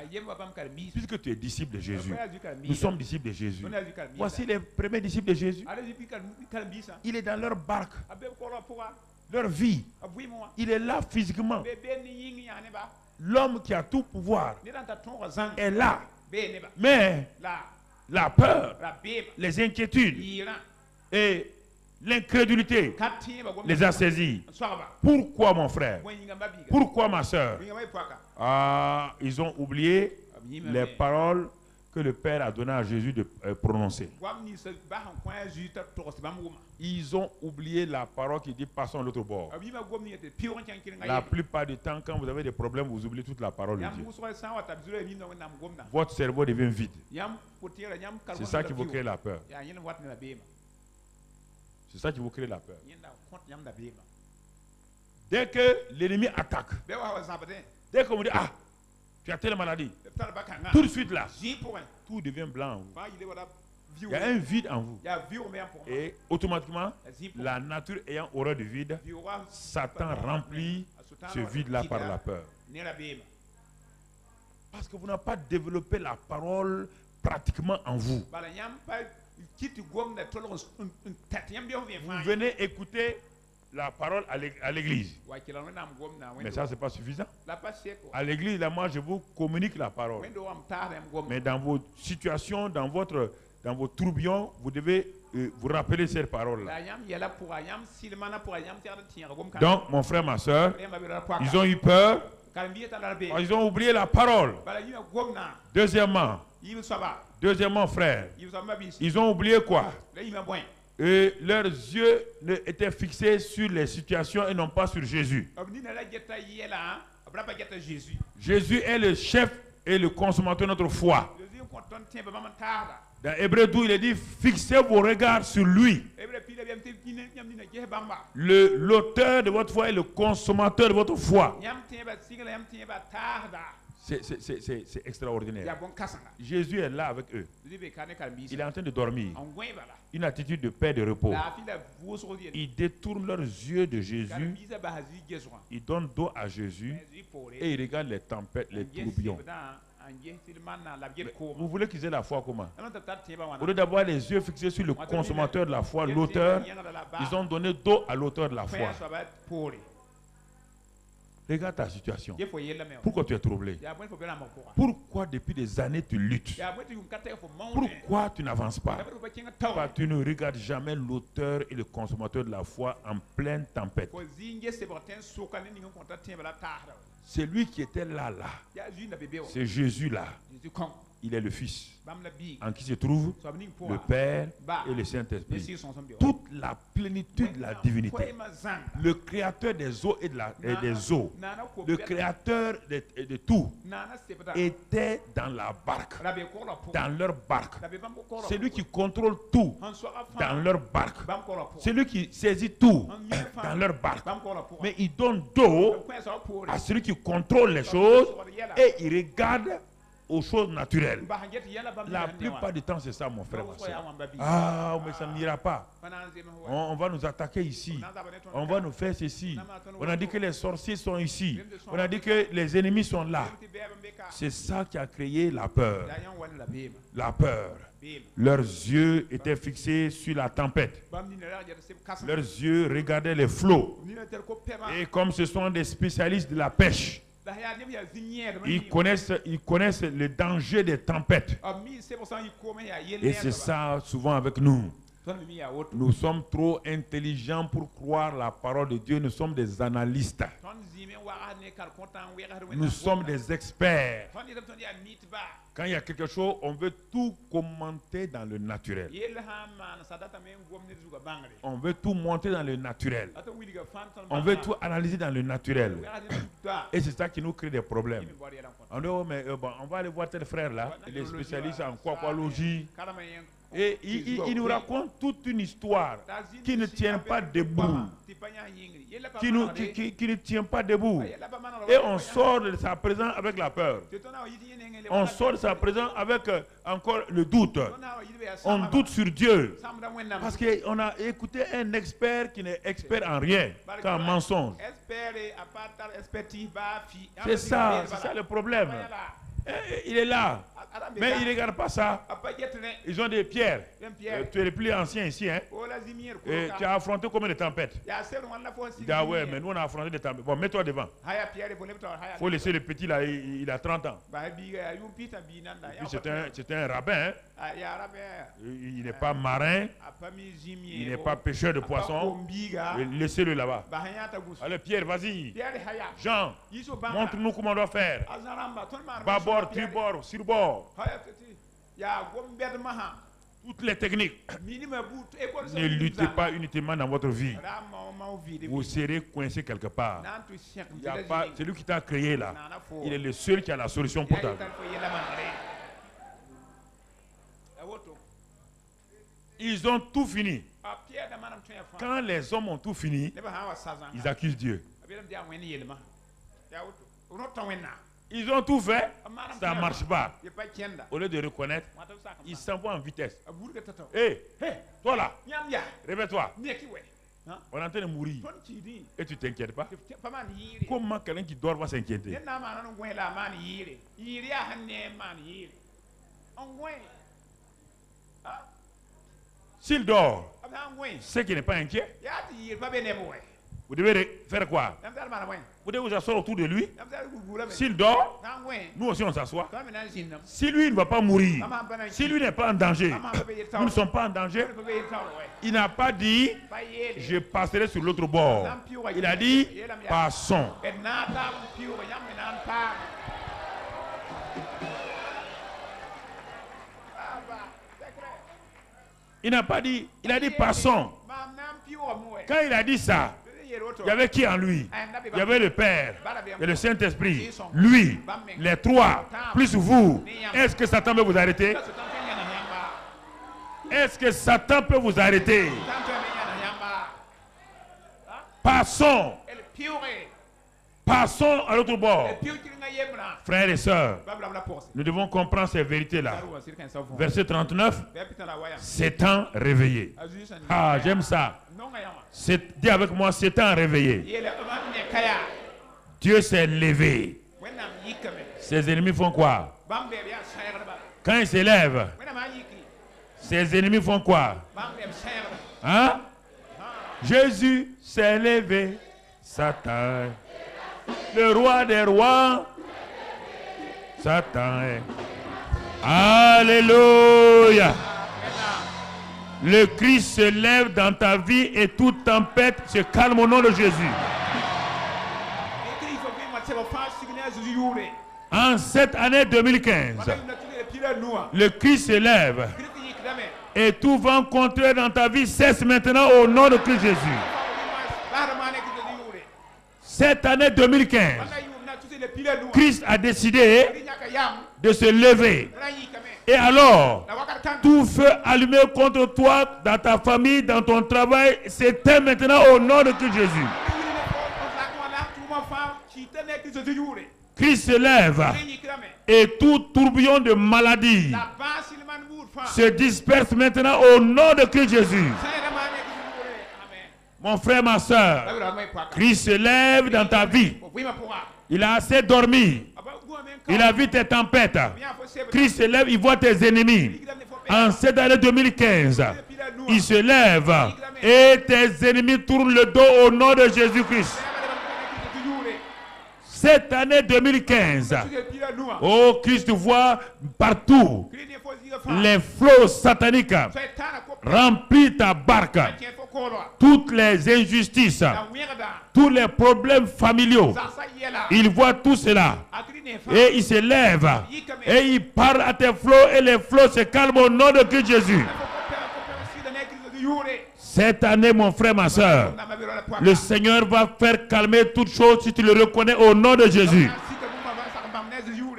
Puisque tu es disciple de Jésus, nous sommes disciples de Jésus. Voici les premiers disciples de Jésus. Il est dans leur barque, leur vie. Il est là physiquement. L'homme qui a tout pouvoir est là. Mais la peur, les inquiétudes et l'incrédulité les a saisis. Pourquoi, mon frère? Pourquoi, ma soeur? Ils ont oublié les paroles que le Père a donné à Jésus de prononcer. Ils ont oublié la parole qui dit passons à l'autre bord. La plupart du temps, quand vous avez des problèmes, vous oubliez toute la parole de Dieu. Votre cerveau devient vide. C'est ça qui vous crée la peur. C'est ça qui vous crée la peur. Dès que l'ennemi attaque, dès qu'on vous dit, ah, tu as telle maladie, tout de suite là, tout devient blanc en vous. Il y a un vide en vous. Et automatiquement, la nature ayant horreur du vide, Satan remplit ce vide-là par la peur. Parce que vous n'avez pas développé la parole pratiquement en vous. Vous venez écouter la parole à l'église. Mais ça, ce n'est pas suffisant. À l'église, là, moi, je vous communique la parole. Mais dans vos situations, dans vos tourbillons, vous devez vous rappeler cette parole-là. Donc, mon frère, ma soeur, ils ont eu peur. Ils ont oublié la parole. Deuxièmement, frère, ils ont oublié quoi? Et leurs yeux étaient fixés sur les situations et non pas sur Jésus. Jésus est le chef et le consommateur de notre foi. Dans Hébreux 12, il est dit, fixez vos regards sur lui. L'auteur de votre foi est le consommateur de votre foi. C'est extraordinaire. Jésus est là avec eux. Il est en train de dormir. Une attitude de paix, de repos. Il détourne leurs yeux de Jésus. Il donne dos à Jésus. Et il regarde les tempêtes, les tourbillons. Vous voulez qu'ils aient la foi comment? Au lieu d'avoir les yeux fixés sur le consommateur de la foi, l'auteur, ils ont donné dos à l'auteur de la foi. Regarde ta situation. Pourquoi tu es troublé? Pourquoi depuis des années tu luttes? Pourquoi tu n'avances pas? Pourquoi tu ne regardes jamais l'auteur et le consommateur de la foi en pleine tempête? C'est lui qui était là. C'est Jésus là. Il est le Fils, en qui se trouve le Père et le Saint-Esprit. Toute la plénitude de la divinité. Le créateur des eaux et des eaux. Le créateur de tout était dans la barque. Dans leur barque. C'est lui qui contrôle tout dans leur barque. C'est lui qui saisit tout dans leur barque. Mais il donne dos à celui qui contrôle les choses et il regarde aux choses naturelles. La plupart du temps, c'est ça, mon frère, ma soeur. Ah, mais ça n'ira pas. On va nous attaquer ici. On va nous faire ceci. On a dit que les sorciers sont ici. On a dit que les ennemis sont là. C'est ça qui a créé la peur. La peur. Leurs yeux étaient fixés sur la tempête. Leurs yeux regardaient les flots. Et comme ce sont des spécialistes de la pêche, ils connaissent le danger des tempêtes. Et c'est ça souvent avec nous. Nous sommes trop intelligents pour croire la parole de Dieu. Nous sommes des analystes. Nous sommes des experts. Quand il y a quelque chose, on veut tout commenter dans le naturel. On veut tout monter dans le naturel. On veut tout analyser dans le naturel. Et c'est ça qui nous crée des problèmes. On dit, oh, mais, bon, on va aller voir tel frère là, il est spécialiste en quaqualogie. Et il nous raconte toute une histoire qui ne tient pas debout. Qui ne tient pas debout. Et on sort de sa présence avec la peur. On sort de sa présence avec encore le doute. On doute sur Dieu. Parce qu'on a écouté un expert qui n'est expert en rien, qu'en mensonge. C'est ça le problème. Il est là. Mais il ne regarde pas ça. Ils ont des pierres. Tu es le plus ancien ici. Hein? Et tu as affronté combien de tempêtes? Il dit, ah ouais, mais nous on a affronté des tempêtes. Bon, mets-toi devant. Il faut laisser le petit là, il a 30 ans. Et puis c'est un rabbin. Hein? Il n'est pas marin. Il n'est pas pêcheur de poissons. Laissez-le là-bas. Allez, Pierre, vas-y. Jean, montre-nous comment on doit faire. Bâbord, tribord, surbord. Toutes les techniques. Ne luttez pas uniquement dans votre vie. Vous serez coincé quelque part. C'est lui qui t'a créé là. Il est le seul qui a la solution pour ta vie. Ils ont tout fini. Quand les hommes ont tout fini, ils accusent Dieu. Ils ont tout fait, ça ne marche pas. Au lieu de reconnaître, ils s'en vont en vitesse. Hé, toi là, réveille-toi. On est en train de mourir. Et tu ne t'inquiètes pas? Comment quelqu'un qui dort va s'inquiéter? S'il dort, c'est qu'il n'est pas inquiet. Vous devez faire quoi? Vous devez vous asseoir autour de lui. S'il dort, nous aussi on s'assoit. Si lui ne va pas mourir, si lui n'est pas en danger, nous ne sommes pas en danger. Il n'a pas dit je passerai sur l'autre bord. Il a dit passons. Il n'a pas dit, il a dit passons. Quand il a dit ça, il y avait qui en lui? Il y avait le Père et le Saint-Esprit. Lui, les trois, plus vous. Est-ce que Satan peut vous arrêter? Est-ce que Satan peut vous arrêter? Passons. Passons à l'autre bord. Frères et sœurs, nous devons comprendre ces vérités-là. Verset 39, s'étant réveillé. Ah, j'aime ça. Dis avec moi, s'étant réveillé. Dieu s'est levé. Ses ennemis font quoi? Quand il s'élève, ses ennemis font quoi? Hein? Jésus s'est levé. Satan, le roi des rois, Satan est. Alléluia. Le Christ se lève dans ta vie et toute tempête se calme au nom de Jésus. En cette année 2015, le Christ se lève et tout vent contraire dans ta vie cesse maintenant au nom de Christ Jésus. Cette année 2015, Christ a décidé de se lever. Et alors, tout feu allumé contre toi, dans ta famille, dans ton travail, s'éteint maintenant au nom de Christ Jésus. Christ se lève et tout tourbillon de maladie se disperse maintenant au nom de Christ Jésus. Mon frère, ma soeur, Christ se lève dans ta vie. Il a assez dormi. Il a vu tes tempêtes. Christ se lève, il voit tes ennemis. En cette année 2015, il se lève et tes ennemis tournent le dos au nom de Jésus-Christ. Cette année 2015, oh Christ voit partout les flots sataniques remplis ta barque. Toutes les injustices, tous les problèmes familiaux, il voit tout cela. Et il se lève et il parle à tes flots et les flots se calment au nom de Christ Jésus. Cette année, mon frère, ma soeur, le Seigneur va faire calmer toutes choses si tu le reconnais au nom de Jésus.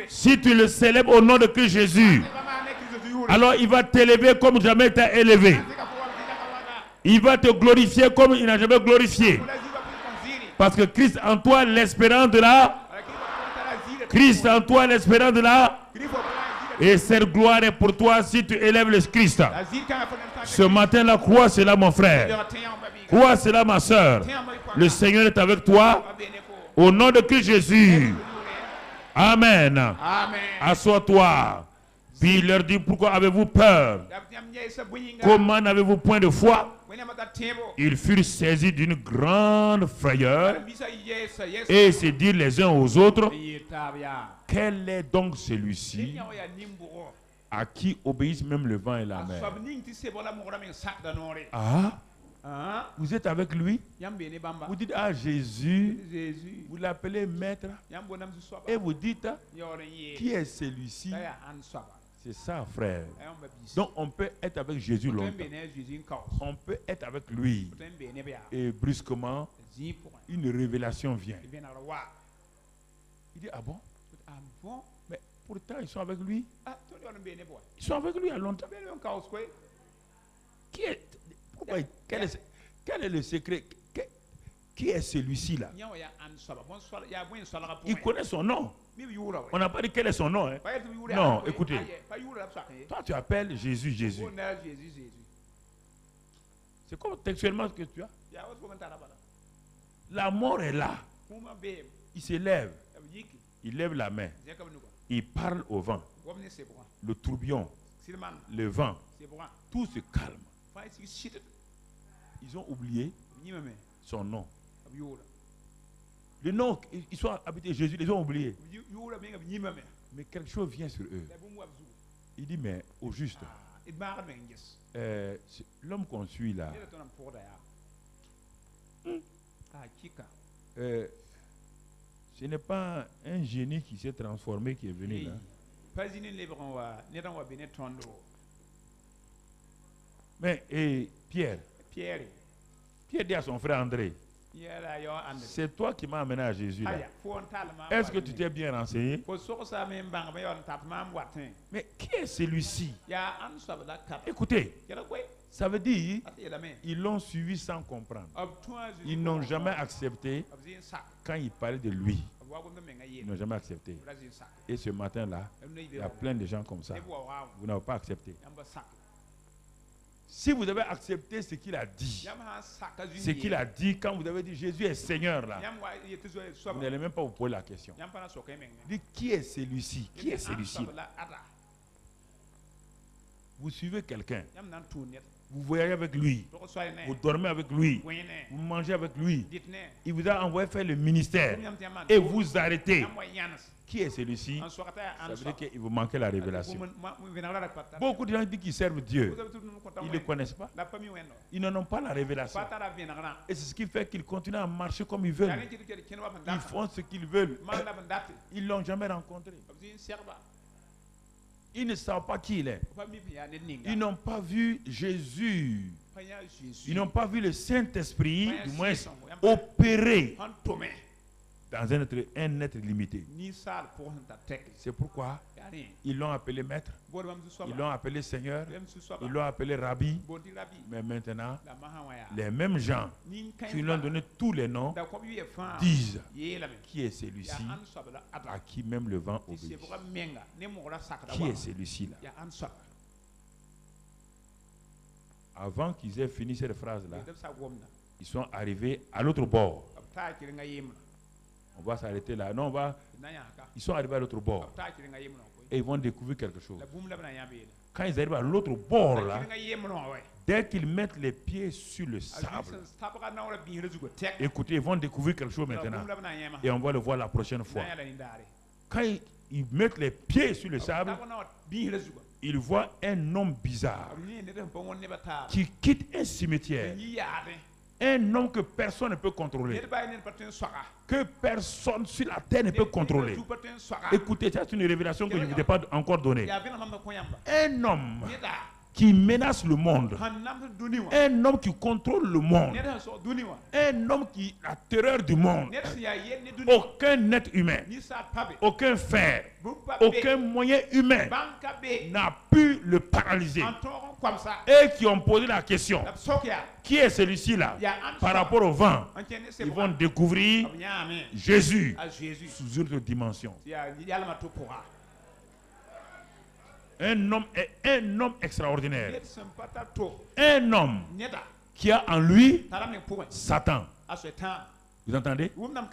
Si tu le célèbres au nom de Christ Jésus, alors il va t'élever comme jamais il t'a élevé. Il va te glorifier comme il n'a jamais glorifié. Parce que Christ en toi, l'espérance de la... Christ en toi, l'espérance de la... Et cette gloire est pour toi si tu élèves le Christ. Ce matin, la croix, c'est là, mon frère. Croix, c'est là, ma soeur. Le Seigneur est avec toi. Au nom de Christ Jésus. Amen. Assois-toi. Puis il leur dit, pourquoi avez-vous peur? Comment n'avez-vous point de foi? Ils furent saisis d'une grande frayeur et se dirent les uns aux autres, quel est donc celui-ci à qui obéissent même le vent et la mer? Ah, vous êtes avec lui? Vous dites, ah, Jésus, vous l'appelez maître et vous dites, qui est celui-ci? C'est ça, frère. Donc on peut être avec Jésus longtemps. On peut être avec lui. Et brusquement, une révélation vient. Il dit, ah bon? Mais pourtant, ils sont avec lui. Ils sont avec lui à longtemps. Quel est le secret? Qui est celui-ci là? Il connaît son nom. On n'a pas dit quel est son nom. Hein? Non, écoutez. Toi, tu appelles Jésus, Jésus. C'est comme textuellement ce que tu as. La mort est là. Il se lève. Il lève la main. Il parle au vent. Le tourbillon, le vent, tout se calme. Ils ont oublié son nom. Le nom, ils sont habités Jésus, ils ont oublié. Mais quelque chose vient sur eux. Il dit, mais au juste, l'homme qu'on suit là, ce n'est pas un génie qui s'est transformé qui est venu là. Mais Pierre dit à son frère André, c'est toi qui m'as amené à Jésus là. Est-ce que tu t'es bien renseigné? Mais qui est celui-ci? Écoutez, ça veut dire ils l'ont suivi sans comprendre. Ils n'ont jamais accepté quand il parlait de lui. Ils n'ont jamais accepté. Et ce matin-là, il y a plein de gens comme ça. Vous n'avez pas accepté. Si vous avez accepté ce qu'il a dit, quand vous avez dit Jésus est Seigneur là, vous n'allez même pas vous poser la question. Dites, qui est celui-ci? Qui est celui-ci? Vous suivez quelqu'un, vous voyagez avec lui, vous dormez avec lui, vous mangez avec lui, il vous a envoyé faire le ministère et vous arrêtez. Qui est celui-ci? Ça veut dire qu'il vous manquait la révélation. Beaucoup de gens disent qu'ils servent Dieu. Ils ne le connaissent pas. Ils n'en ont pas la révélation. Et c'est ce qui fait qu'ils continuent à marcher comme ils veulent. Ils font ce qu'ils veulent. Ils ne l'ont jamais rencontré. Ils ne savent pas qui il est. Ils n'ont pas vu Jésus. Ils n'ont pas vu le Saint-Esprit, du moins, opérer dans un être limité. C'est pourquoi ils l'ont appelé maître, ils l'ont appelé Seigneur, ils l'ont appelé Rabbi. Mais maintenant, les mêmes gens qui lui ont donné tous les noms disent, qui est celui-ci à qui même le vent obéit? Qui est celui-ci là? Avant qu'ils aient fini cette phrase-là, ils sont arrivés à l'autre bord. On va s'arrêter là. Non, ils sont arrivés à l'autre bord. Et ils vont découvrir quelque chose. Quand ils arrivent à l'autre bord là, dès qu'ils mettent les pieds sur le sable, écoutez, ils vont découvrir quelque chose maintenant. Et on va le voir la prochaine fois. Quand ils mettent les pieds sur le sable, il voit un homme bizarre qui quitte un cimetière. Un homme que personne ne peut contrôler. Que personne sur la terre ne peut contrôler. Écoutez, c'est une révélation que je ne vous ai pas encore donnée. Un homme qui menace le monde. Un homme qui contrôle le monde. Un homme qui a la terreur du monde. Aucun être humain, aucun fer, aucun moyen humain n'a pu le paralyser. Et qui ont posé la question, qui est celui-ci là par rapport au vent? Ils vont découvrir Jésus sous une autre dimension. Un homme extraordinaire. Un homme qui a en lui Satan. Vous entendez?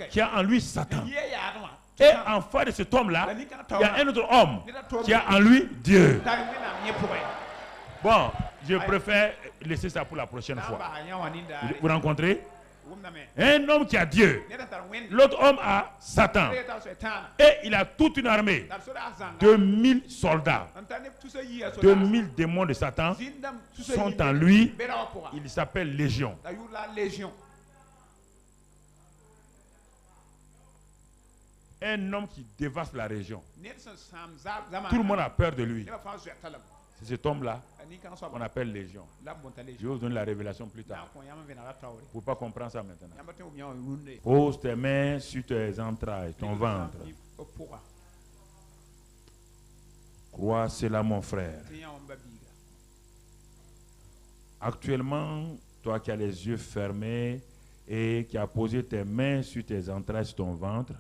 Qui a en lui Satan. Et en face de cet homme-là, il y a un autre homme qui a en lui Dieu. Bon, je préfère laisser ça pour la prochaine fois. Vous rencontrez un homme qui a Dieu. L'autre homme a Satan. Et il a toute une armée. 2000 soldats. 2000 démons de Satan sont en lui. Il s'appelle Légion. Un homme qui dévaste la région. Tout le monde a peur de lui. C'est cet homme-là qu'on appelle Légion. Je vais vous donner la révélation plus tard. Vous ne pouvez pas comprendre ça maintenant. Pose tes mains sur tes entrailles, ton ventre. Crois cela, mon frère. Actuellement, toi qui as les yeux fermés et qui as posé tes mains sur tes entrailles, sur ton ventre,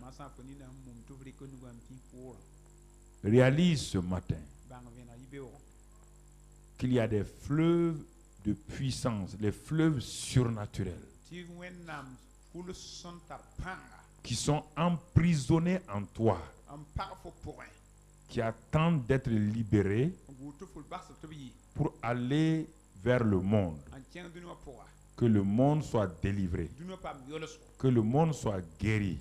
réalise ce matin qu'il y a des fleuves de puissance, les fleuves surnaturels qui sont emprisonnés en toi, qui attendent d'être libérés pour aller vers le monde. Que le monde soit délivré, que le monde soit guéri.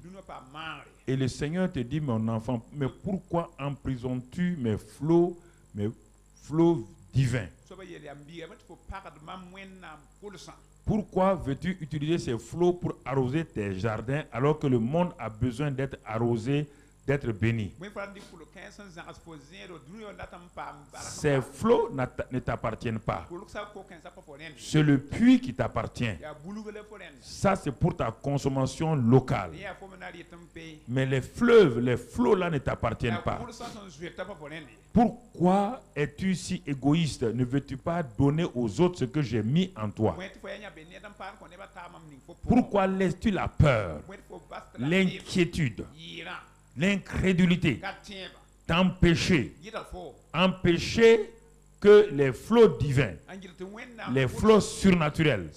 Et le Seigneur te dit, mon enfant, mais pourquoi emprisonnes-tu mes flots divins? Pourquoi veux-tu utiliser ces flots pour arroser tes jardins alors que le monde a besoin d'être arrosé, d'être béni? Ces flots ne t'appartiennent pas. C'est le puits qui t'appartient. Ça, c'est pour ta consommation locale. Mais les fleuves, les flots là ne t'appartiennent pas. Pourquoi es-tu si égoïste? Ne veux-tu pas donner aux autres ce que j'ai mis en toi? Pourquoi laisses-tu la peur, l'inquiétude, l'incrédulité empêcher que les flots divins, les flots surnaturels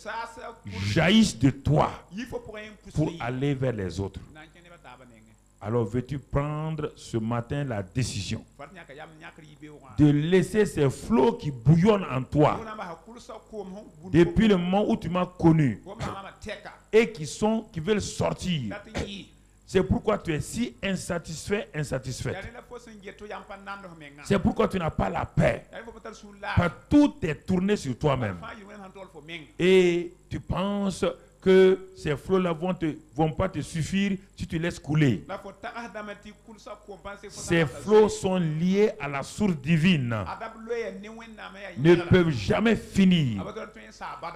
jaillissent de toi pour aller vers les autres? Alors veux-tu prendre ce matin la décision de laisser ces flots qui bouillonnent en toi depuis le moment où tu m'as connu et qui veulent sortir? C'est pourquoi tu es si insatisfait. C'est pourquoi tu n'as pas la paix. Parce que tout est tourné sur toi-même. Et tu penses que ces flots-là vont pas te suffire si tu laisses couler. Ces flots sont liés à la source divine. Ne peuvent jamais finir.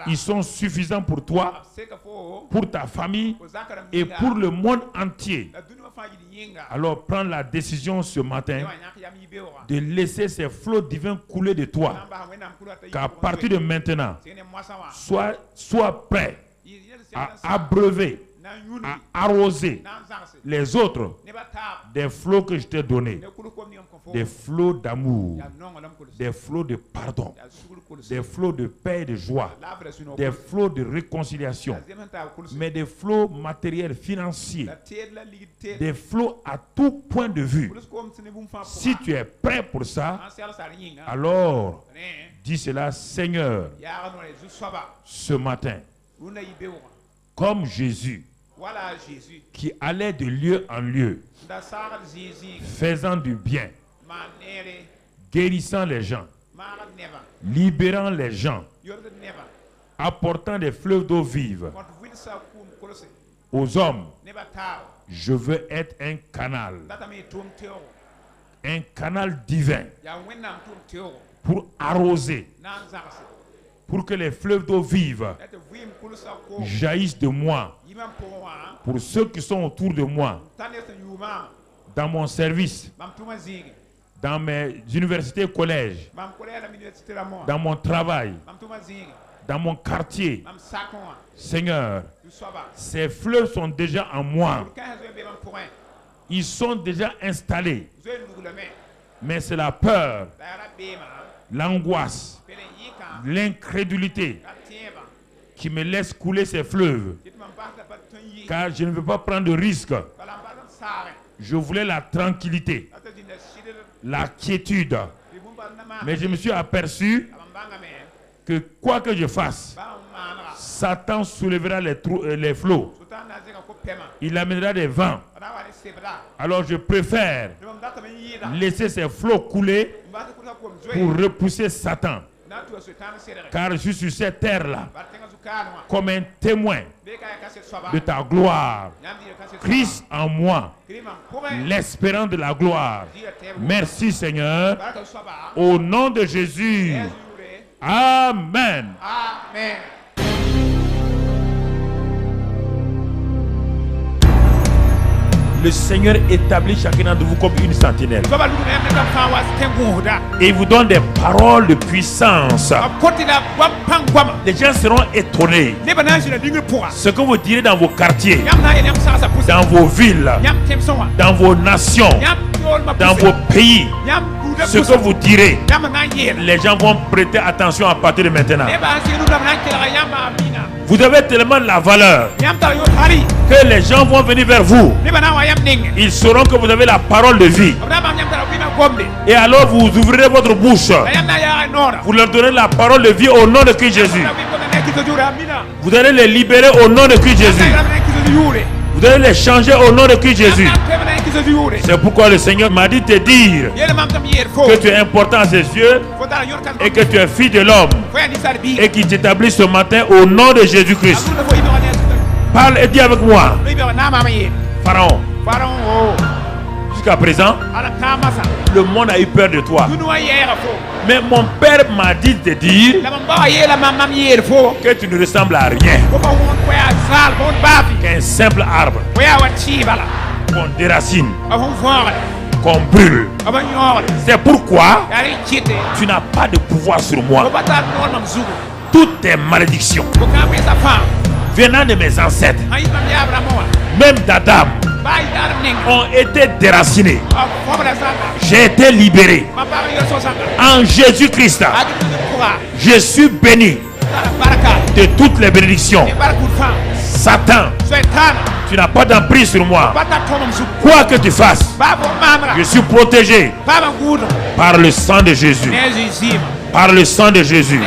Ils sont suffisants pour toi, pour ta famille et pour le monde entier. Alors prends la décision ce matin de laisser ces flots divins couler de toi. Qu'à partir de maintenant, sois prêt à abreuver, à arroser les autres des flots que je t'ai donnés, des flots d'amour, des flots de pardon, des flots de paix et de joie, des flots de réconciliation, mais des flots matériels, financiers, des flots à tout point de vue. Si tu es prêt pour ça, alors dis cela: Seigneur, ce matin, comme Jésus, qui allait de lieu en lieu, faisant du bien, guérissant les gens, libérant les gens, apportant des fleuves d'eau vive aux hommes. Je veux être un canal divin pour arroser, pour que les fleuves d'eau vive jaillissent de moi pour ceux qui sont autour de moi, dans mon service, dans mes universités et collèges, dans mon travail, dans mon quartier. Seigneur, ces fleuves sont déjà en moi. Ils sont déjà installés. Mais c'est la peur, l'angoisse, l'incrédulité qui me laisse couler ces fleuves. Car je ne veux pas prendre de risques. Je voulais la tranquillité, la quiétude. Mais je me suis aperçu que quoi que je fasse, Satan soulèvera les flots. Il amènera des vents. Alors je préfère laisser ces flots couler pour repousser Satan. Car je suis sur cette terre-là comme un témoin de ta gloire. Christ en moi, l'espérance de la gloire. Merci Seigneur. Au nom de Jésus. Amen. Amen. Le Seigneur établit chacun de vous comme une sentinelle. Et il vous donne des paroles de puissance. Les gens seront étonnés. Ce que vous direz dans vos quartiers, dans vos villes, dans vos nations, dans vos pays, ce que vous direz, les gens vont prêter attention à partir de maintenant. Vous avez tellement la valeur que les gens vont venir vers vous. Ils sauront que vous avez la parole de vie. Et alors vous ouvrirez votre bouche. Vous leur donnez la parole de vie au nom de Christ Jésus. Vous allez les libérer au nom de Christ Jésus. Vous allez les changer au nom de Christ Jésus. C'est pourquoi le Seigneur m'a dit te dire que tu es important à ses yeux et que tu es fille de l'homme et qu'il t'établit ce matin au nom de Jésus-Christ. Parle et dis avec moi. Pharaon. Jusqu'à présent, le monde a eu peur de toi. Mais mon père m'a dit de dire que tu ne ressembles à rien, qu'un simple arbre qu'on déracine, qu'on brûle. C'est pourquoi tu n'as pas de pouvoir sur moi. Toutes tes malédictions venant de mes ancêtres, même d'Adam, ont été déracinées. J'ai été libéré en Jésus-Christ. Je suis béni de toutes les bénédictions. Satan, tu n'as pas d'emprise sur moi. Quoi que tu fasses, je suis protégé par le sang de Jésus. Par le sang de Jésus.